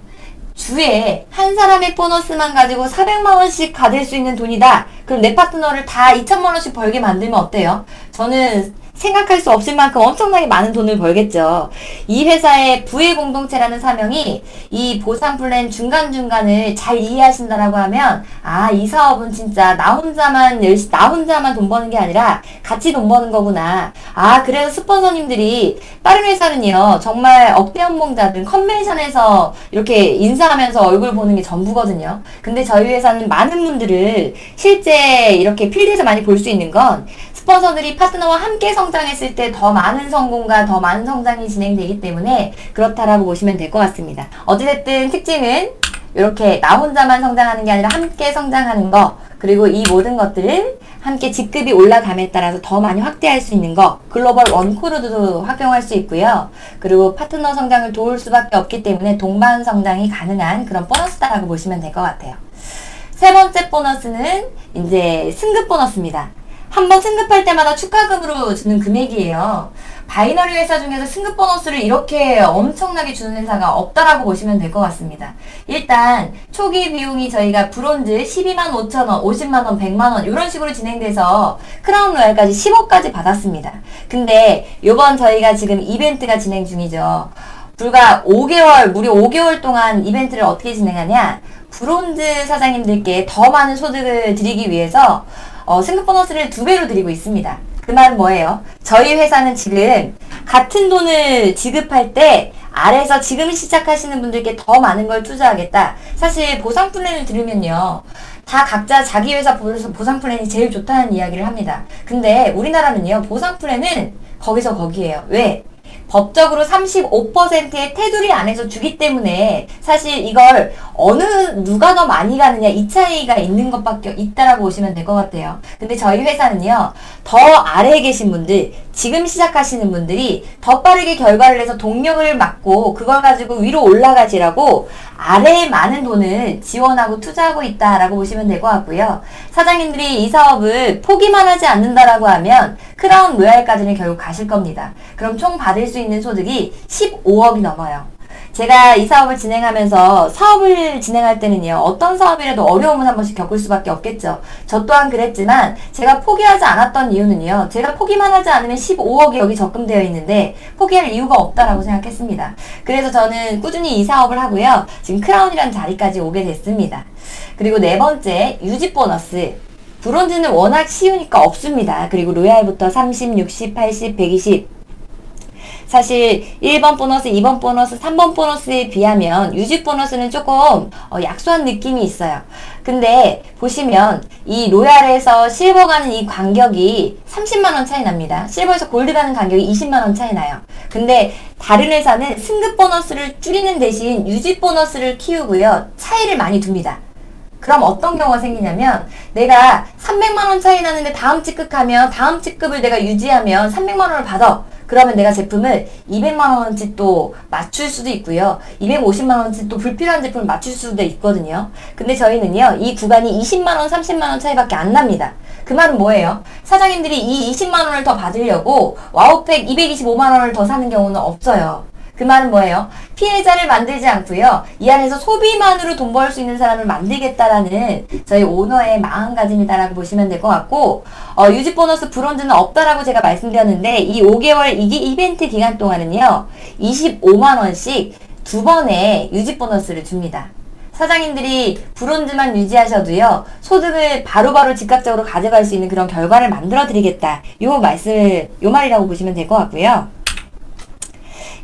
주에 한 사람의 보너스만 가지고 400만 원씩 받을 수 있는 돈이다. 그럼 내 파트너를 다 2천만 원씩 벌게 만들면 어때요? 저는 생각할 수 없을 만큼 엄청나게 많은 돈을 벌겠죠. 이 회사의 부의 공동체라는 사명이 이 보상 플랜 중간중간을 잘 이해하신다라고 하면 아, 이 사업은 진짜 나 혼자만 돈 버는 게 아니라 같이 돈 버는 거구나. 아, 그래서 스폰서님들이 다른 회사는요. 정말 억대 연봉자들 컨벤션에서 이렇게 인사하면서 얼굴 보는 게 전부거든요. 근데 저희 회사는 많은 분들을 실제 이렇게 필드에서 많이 볼 수 있는 건 스폰서들이 파트너와 함께 성장했을 때 더 많은 성공과 더 많은 성장이 진행되기 때문에 그렇다라고 보시면 될 것 같습니다. 어찌됐든 특징은 이렇게 나 혼자만 성장하는 게 아니라 함께 성장하는 거, 그리고 이 모든 것들은 함께 직급이 올라감에 따라서 더 많이 확대할 수 있는 거, 글로벌 원코드도 활용할 수 있고요. 그리고 파트너 성장을 도울 수밖에 없기 때문에 동반 성장이 가능한 그런 보너스다라고 보시면 될 것 같아요. 세 번째 보너스는 이제 승급 보너스입니다. 한번 승급할 때마다 축하금으로 주는 금액이에요. 바이너리 회사 중에서 승급 보너스를 이렇게 엄청나게 주는 회사가 없다라고 보시면 될 것 같습니다. 일단 초기 비용이 저희가 브론즈 12만 5천 원, 50만 원, 100만 원 이런 식으로 진행돼서 크라운 로얄까지 10억까지 받았습니다. 근데 요번 저희가 지금 이벤트가 진행 중이죠. 불과 5개월, 무려 5개월 동안 이벤트를 어떻게 진행하냐? 브론즈 사장님들께 더 많은 소득을 드리기 위해서 승급 보너스를 2배로 드리고 있습니다. 그 말은 뭐예요? 저희 회사는 지금 같은 돈을 지급할 때 아래에서 지금 시작하시는 분들께 더 많은 걸 투자하겠다. 사실 보상 플랜을 들으면요. 다 각자 자기 회사 보상 플랜이 제일 좋다는 이야기를 합니다. 근데 우리나라는요. 보상 플랜은 거기서 거기에요. 왜? 법적으로 35%의 테두리 안에서 주기 때문에 사실 이걸 누가 더 많이 가느냐 이 차이가 있는 것밖에 있다라고 보시면 될 것 같아요. 근데 저희 회사는요. 더 아래에 계신 분들 지금 시작하시는 분들이 더 빠르게 결과를 내서 동력을 막고 그걸 가지고 위로 올라가지라고 아래에 많은 돈을 지원하고 투자하고 있다라고 보시면 될 것 같고요. 사장님들이 이 사업을 포기만 하지 않는다라고 하면 크라운 로얄까지는 결국 가실 겁니다. 그럼 총 받을 수 있는 소득이 15억이 넘어요. 제가 이 사업을 진행하면서 사업을 진행할 때는요, 어떤 사업이라도 어려움은 한 번씩 겪을 수밖에 없겠죠. 저 또한 그랬지만 제가 포기하지 않았던 이유는요, 제가 포기만 하지 않으면 15억이 여기 적금되어 있는데 포기할 이유가 없다라고 생각했습니다. 그래서 저는 꾸준히 이 사업을 하고요, 지금 크라운이라는 자리까지 오게 됐습니다. 그리고 네 번째, 유지 보너스. 브론즈는 워낙 쉬우니까 없습니다. 그리고 로얄부터 30, 60, 80, 120. 사실 1번 보너스, 2번 보너스, 3번 보너스에 비하면 유지 보너스는 조금 약소한 느낌이 있어요. 근데 보시면 이 로얄에서 실버 가는 이 간격이 30만원 차이 납니다. 실버에서 골드 가는 간격이 20만원 차이 나요. 근데 다른 회사는 승급 보너스를 줄이는 대신 유지 보너스를 키우고요, 차이를 많이 둡니다. 그럼 어떤 경우가 생기냐면 내가 300만원 차이 나는데 다음 직급하면 다음 직급을 내가 유지하면 300만원을 받아. 그러면 내가 제품을 200만원어치 또 맞출 수도 있고요. 250만원어치 또 불필요한 제품을 맞출 수도 있거든요. 근데 저희는요, 이 구간이 20만원, 30만원 차이밖에 안 납니다. 그 말은 뭐예요? 사장님들이 이 20만원을 더 받으려고 와우팩 225만원을 더 사는 경우는 없어요. 그 말은 뭐예요? 피해자를 만들지 않고요, 이 안에서 소비만으로 돈 벌 수 있는 사람을 만들겠다라는 저희 오너의 마음가짐이다라고 보시면 될 것 같고, 유지 보너스 브론즈는 없다라고 제가 말씀드렸는데, 이 5개월 이벤트 기간 동안은요, 25만원씩 두 번의 유지 보너스를 줍니다. 사장님들이 브론즈만 유지하셔도요, 소득을 바로바로 즉각적으로 가져갈 수 있는 그런 결과를 만들어 드리겠다, 요 말이라고 보시면 될 것 같고요.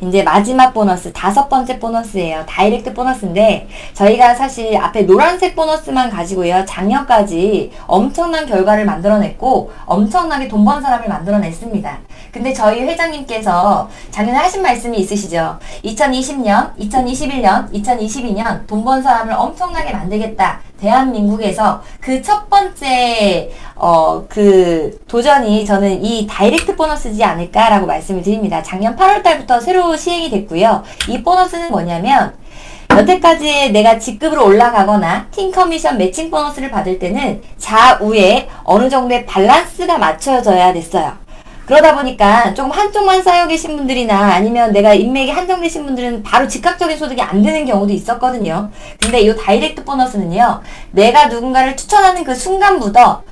이제 마지막 보너스, 5번째 보너스예요. 다이렉트 보너스인데, 저희가 사실 앞에 노란색 보너스만 가지고요, 작년까지 엄청난 결과를 만들어냈고 엄청나게 돈 번 사람을 만들어냈습니다. 근데 저희 회장님께서 작년에 하신 말씀이 있으시죠. 2020년, 2021년, 2022년 돈 번 사람을 엄청나게 만들겠다. 대한민국에서 그 첫 번째 그 도전이 저는 이 다이렉트 보너스지 않을까라고 말씀을 드립니다. 작년 8월 달부터 새로 시행이 됐고요. 이 보너스는 뭐냐면, 여태까지 내가 직급으로 올라가거나 팀 커미션 매칭 보너스를 받을 때는 좌우에 어느 정도의 밸런스가 맞춰져야 됐어요. 그러다 보니까 조금 한쪽만 쌓여 계신 분들이나 아니면 내가 인맥이 한정되신 분들은 바로 즉각적인 소득이 안 되는 경우도 있었거든요. 근데 이 다이렉트 보너스는요, 내가 누군가를 추천하는 그 순간부터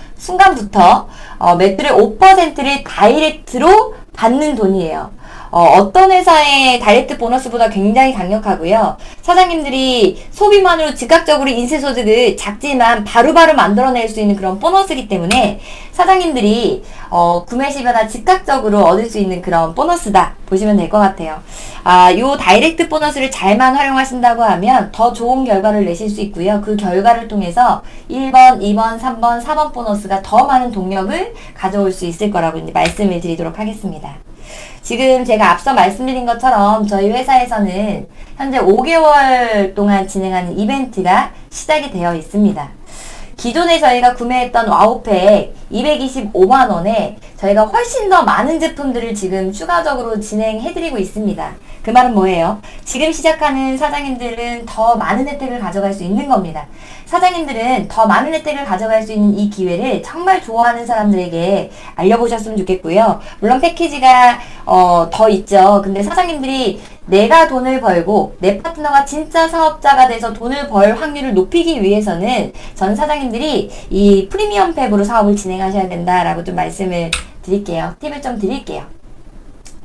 매출의 5%를 다이렉트로 받는 돈이에요. 어떤 회사의 다이렉트 보너스보다 굉장히 강력하고요. 사장님들이 소비만으로 즉각적으로 인쇄소득을 작지만 바로바로 만들어낼 수 있는 그런 보너스이기 때문에 사장님들이 구매 시마다 즉각적으로 얻을 수 있는 그런 보너스다 보시면 될 것 같아요. 요 다이렉트 보너스를 잘만 활용하신다고 하면 더 좋은 결과를 내실 수 있고요. 그 결과를 통해서 1번, 2번, 3번, 4번 보너스가 더 많은 동력을 가져올 수 있을 거라고 이제 말씀을 드리도록 하겠습니다. 지금 제가 앞서 말씀드린 것처럼 저희 회사에서는 현재 5개월 동안 진행하는 이벤트가 시작이 되어 있습니다. 기존에 저희가 구매했던 와우팩 225만원에 저희가 훨씬 더 많은 제품들을 지금 추가적으로 진행해드리고 있습니다. 그 말은 뭐예요? 지금 시작하는 사장님들은 더 많은 혜택을 가져갈 수 있는 겁니다. 사장님들은 더 많은 혜택을 가져갈 수 있는 이 기회를 정말 좋아하는 사람들에게 알려보셨으면 좋겠고요. 물론 패키지가 더 있죠. 근데 사장님들이 내가 돈을 벌고 내 파트너가 진짜 사업자가 돼서 돈을 벌 확률을 높이기 위해서는 전 사장님들이 이 프리미엄 팩으로 사업을 진행하셔야 된다라고 좀 말씀을 드릴게요. 팁을 좀 드릴게요.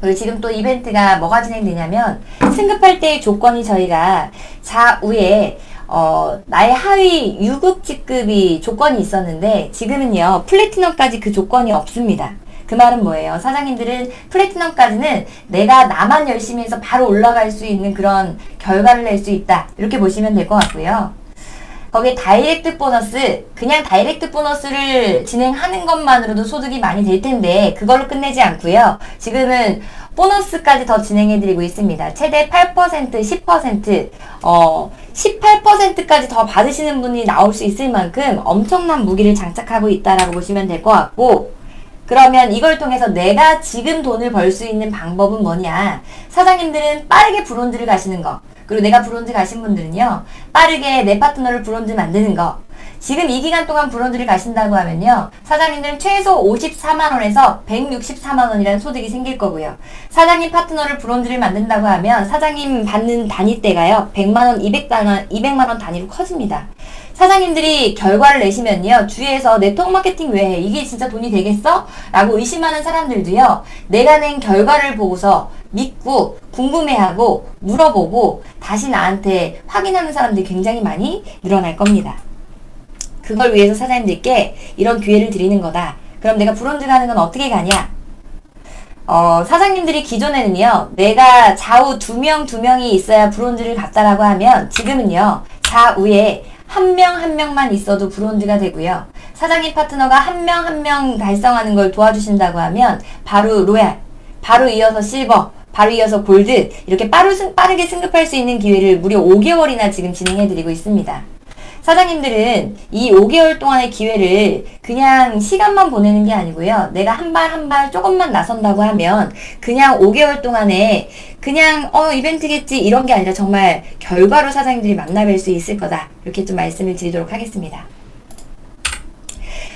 그리고 지금 또 이벤트가 뭐가 진행되냐면, 승급할 때의 조건이 저희가 좌우에 나의 하위 유급 직급이 조건이 있었는데, 지금은요 플래티넘까지 그 조건이 없습니다. 그 말은 뭐예요? 사장님들은 플래티넘까지는 내가 나만 열심히 해서 바로 올라갈 수 있는 그런 결과를 낼 수 있다, 이렇게 보시면 될 것 같고요. 거기에 다이렉트 보너스, 그냥 다이렉트 보너스를 진행하는 것만으로도 소득이 많이 될 텐데 그걸로 끝내지 않고요. 지금은 보너스까지 더 진행해드리고 있습니다. 최대 8%, 10%, 18%까지 더 받으시는 분이 나올 수 있을 만큼 엄청난 무기를 장착하고 있다라고 보시면 될 것 같고, 그러면 이걸 통해서 내가 지금 돈을 벌 수 있는 방법은 뭐냐? 사장님들은 빠르게 브론즈를 가시는 거. 그리고 내가 브론즈 가신 분들은요, 빠르게 내 파트너를 브론즈 만드는 거. 지금 이 기간 동안 브론즈를 가신다고 하면요, 사장님들은 최소 54만원에서 164만원이라는 소득이 생길 거고요. 사장님 파트너를 브론즈를 만든다고 하면 사장님 받는 단위대가요, 100만원, 200만원 단위로 커집니다. 사장님들이 결과를 내시면요, 주위에서 네트워크 마케팅 왜 해? 이게 진짜 돈이 되겠어? 라고 의심하는 사람들도요, 내가 낸 결과를 보고서 믿고 궁금해하고 물어보고 다시 나한테 확인하는 사람들이 굉장히 많이 늘어날 겁니다. 그걸 위해서 사장님들께 이런 기회를 드리는 거다. 그럼 내가 브론즈 가는 건 어떻게 가냐? 사장님들이 기존에는요, 내가 좌우 두 명이 있어야 브론즈를 갔다라고 하면 지금은요, 좌우에 한 명만 있어도 브론즈가 되고요. 사장님 파트너가 한 명 달성하는 걸 도와주신다고 하면 바로 로얄, 바로 이어서 실버, 바로 이어서 골드, 이렇게 빠르게 승급할 수 있는 기회를 무려 5개월이나 지금 진행해드리고 있습니다. 사장님들은 이 5개월 동안의 기회를 그냥 시간만 보내는 게 아니고요. 내가 한 발 조금만 나선다고 하면 그냥 5개월 동안에 그냥 이벤트겠지 이런 게 아니라 정말 결과로 사장님들이 만나뵐 수 있을 거다. 이렇게 좀 말씀을 드리도록 하겠습니다.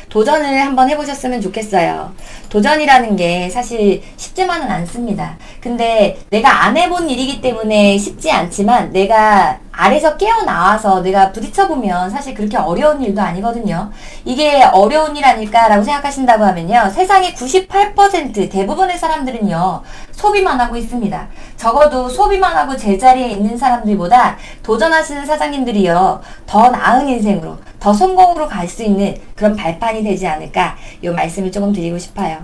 도전을 한번 해보셨으면 좋겠어요. 도전이라는 게 사실 쉽지만은 않습니다. 근데 내가 안 해본 일이기 때문에 쉽지 않지만 내가 아래서 깨어나와서 내가 부딪혀보면 사실 그렇게 어려운 일도 아니거든요. 이게 어려운 일 아닐까라고 생각하신다고 하면요. 세상의 98% 대부분의 사람들은요. 소비만 하고 있습니다. 적어도 소비만 하고 제자리에 있는 사람들보다 도전하시는 사장님들이요. 더 나은 인생으로, 더 성공으로 갈 수 있는 그런 발판이 되지 않을까 이 말씀을 조금 드리고 싶어요.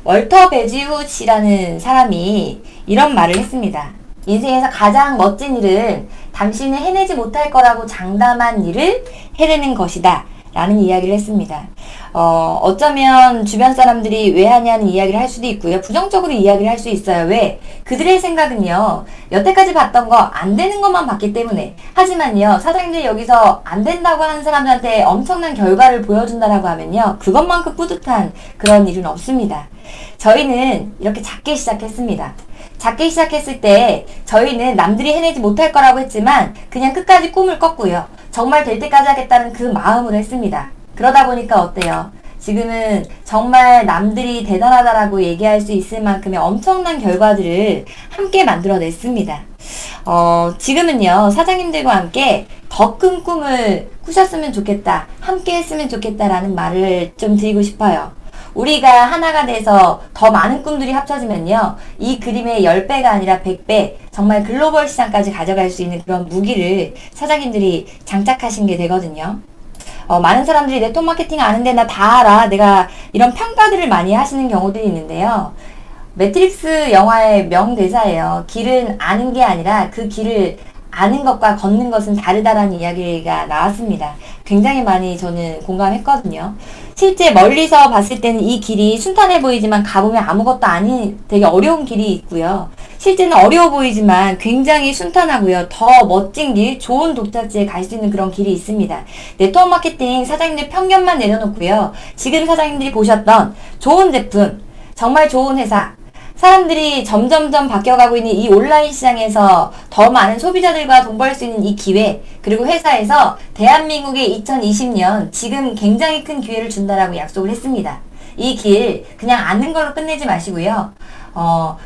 월터 베지우치라는 사람이 이런 말을 했습니다. 인생에서 가장 멋진 일은 당신이 해내지 못할 거라고 장담한 일을 해내는 것이다 라는 이야기를 했습니다. 어쩌면 주변 사람들이 왜 하냐는 이야기를 할 수도 있고요. 부정적으로 이야기를 할 수 있어요. 왜? 그들의 생각은요. 여태까지 봤던 거 안 되는 것만 봤기 때문에. 하지만요. 사장님들이 여기서 안 된다고 하는 사람들한테 엄청난 결과를 보여준다라고 하면요. 그것만큼 뿌듯한 그런 일은 없습니다. 저희는 이렇게 작게 시작했습니다. 작게 시작했을 때 저희는 남들이 해내지 못할 거라고 했지만 그냥 끝까지 꿈을 꿨고요. 정말 될 때까지 하겠다는 그 마음으로 했습니다. 그러다 보니까 어때요? 지금은 정말 남들이 대단하다라고 얘기할 수 있을 만큼의 엄청난 결과들을 함께 만들어냈습니다. 지금은요, 사장님들과 함께 더 큰 꿈을 꾸셨으면 좋겠다, 함께 했으면 좋겠다라는 말을 좀 드리고 싶어요. 우리가 하나가 돼서 더 많은 꿈들이 합쳐지면요. 이 그림의 10배가 아니라 100배, 정말 글로벌 시장까지 가져갈 수 있는 그런 무기를 사장님들이 장착하신 게 되거든요. 많은 사람들이 네트워크 마케팅 아는데 나 다 알아. 내가 이런 평가들을 많이 하시는 경우들이 있는데요. 매트릭스 영화의 명대사예요. 길은 아는 게 아니라 그 길을 아는 것과 걷는 것은 다르다라는 이야기가 나왔습니다. 굉장히 많이 저는 공감했거든요. 실제 멀리서 봤을 때는 이 길이 순탄해 보이지만 가보면 아무것도 아닌 되게 어려운 길이 있고요. 실제는 어려워 보이지만 굉장히 순탄하고요. 더 멋진 길, 좋은 독자지에 갈 수 있는 그런 길이 있습니다. 네트워크 마케팅 사장님들 편견만 내려놓고요. 지금 사장님들이 보셨던 좋은 제품, 정말 좋은 회사, 사람들이 점점점 바뀌어가고 있는 이 온라인 시장에서 더 많은 소비자들과 돈 벌 수 있는 이 기회, 그리고 회사에서 대한민국의 2020년 지금 굉장히 큰 기회를 준다라고 약속을 했습니다. 이 길 그냥 아는 걸로 끝내지 마시고요.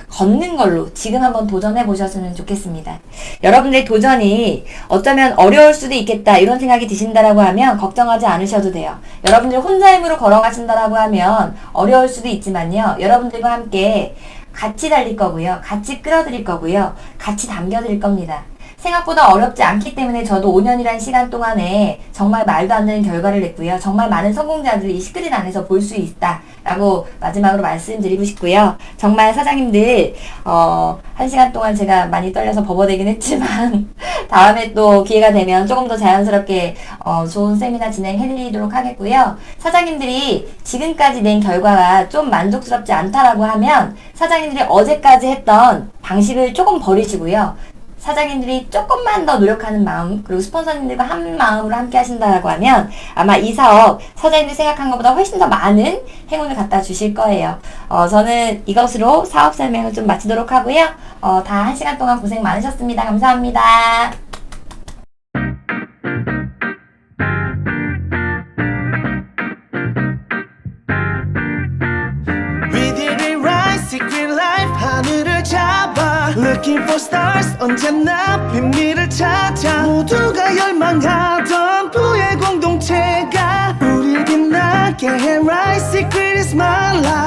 걷는 걸로 지금 한번 도전해 보셨으면 좋겠습니다. 여러분들의 도전이 어쩌면 어려울 수도 있겠다 이런 생각이 드신다라고 하면 걱정하지 않으셔도 돼요. 여러분들 혼자 힘으로 걸어가신다라고 하면 어려울 수도 있지만요. 여러분들과 함께 같이 달릴 거고요. 같이 끌어들일 거고요. 같이 담겨드릴 겁니다. 생각보다 어렵지 않기 때문에 저도 5년이라는 시간 동안에 정말 말도 안 되는 결과를 냈고요. 정말 많은 성공자들을 이 시크릿 안에서 볼 수 있다라고 마지막으로 말씀드리고 싶고요. 정말 사장님들 1시간 동안 제가 많이 떨려서 버버대긴 했지만 다음에 또 기회가 되면 조금 더 자연스럽게 좋은 세미나 진행해드리도록 하겠고요. 사장님들이 지금까지 낸 결과가 좀 만족스럽지 않다라고 하면 사장님들이 어제까지 했던 방식을 조금 버리시고요. 사장님들이 조금만 더 노력하는 마음, 그리고 스폰서님들과 한 마음으로 함께 하신다고 하면 아마 이 사업 사장님들이 생각한 것보다 훨씬 더 많은 행운을 갖다 주실 거예요. 저는 이것으로 사업 설명을 좀 마치도록 하고요. 다 1시간 동안 고생 많으셨습니다. 감사합니다. We did it right, secret life 하늘을 잡아 Looking for stars 언제나 비밀을 찾아 모두가 열망하던 부의 공동체가 우릴 빛나게 해 Right, secret is my life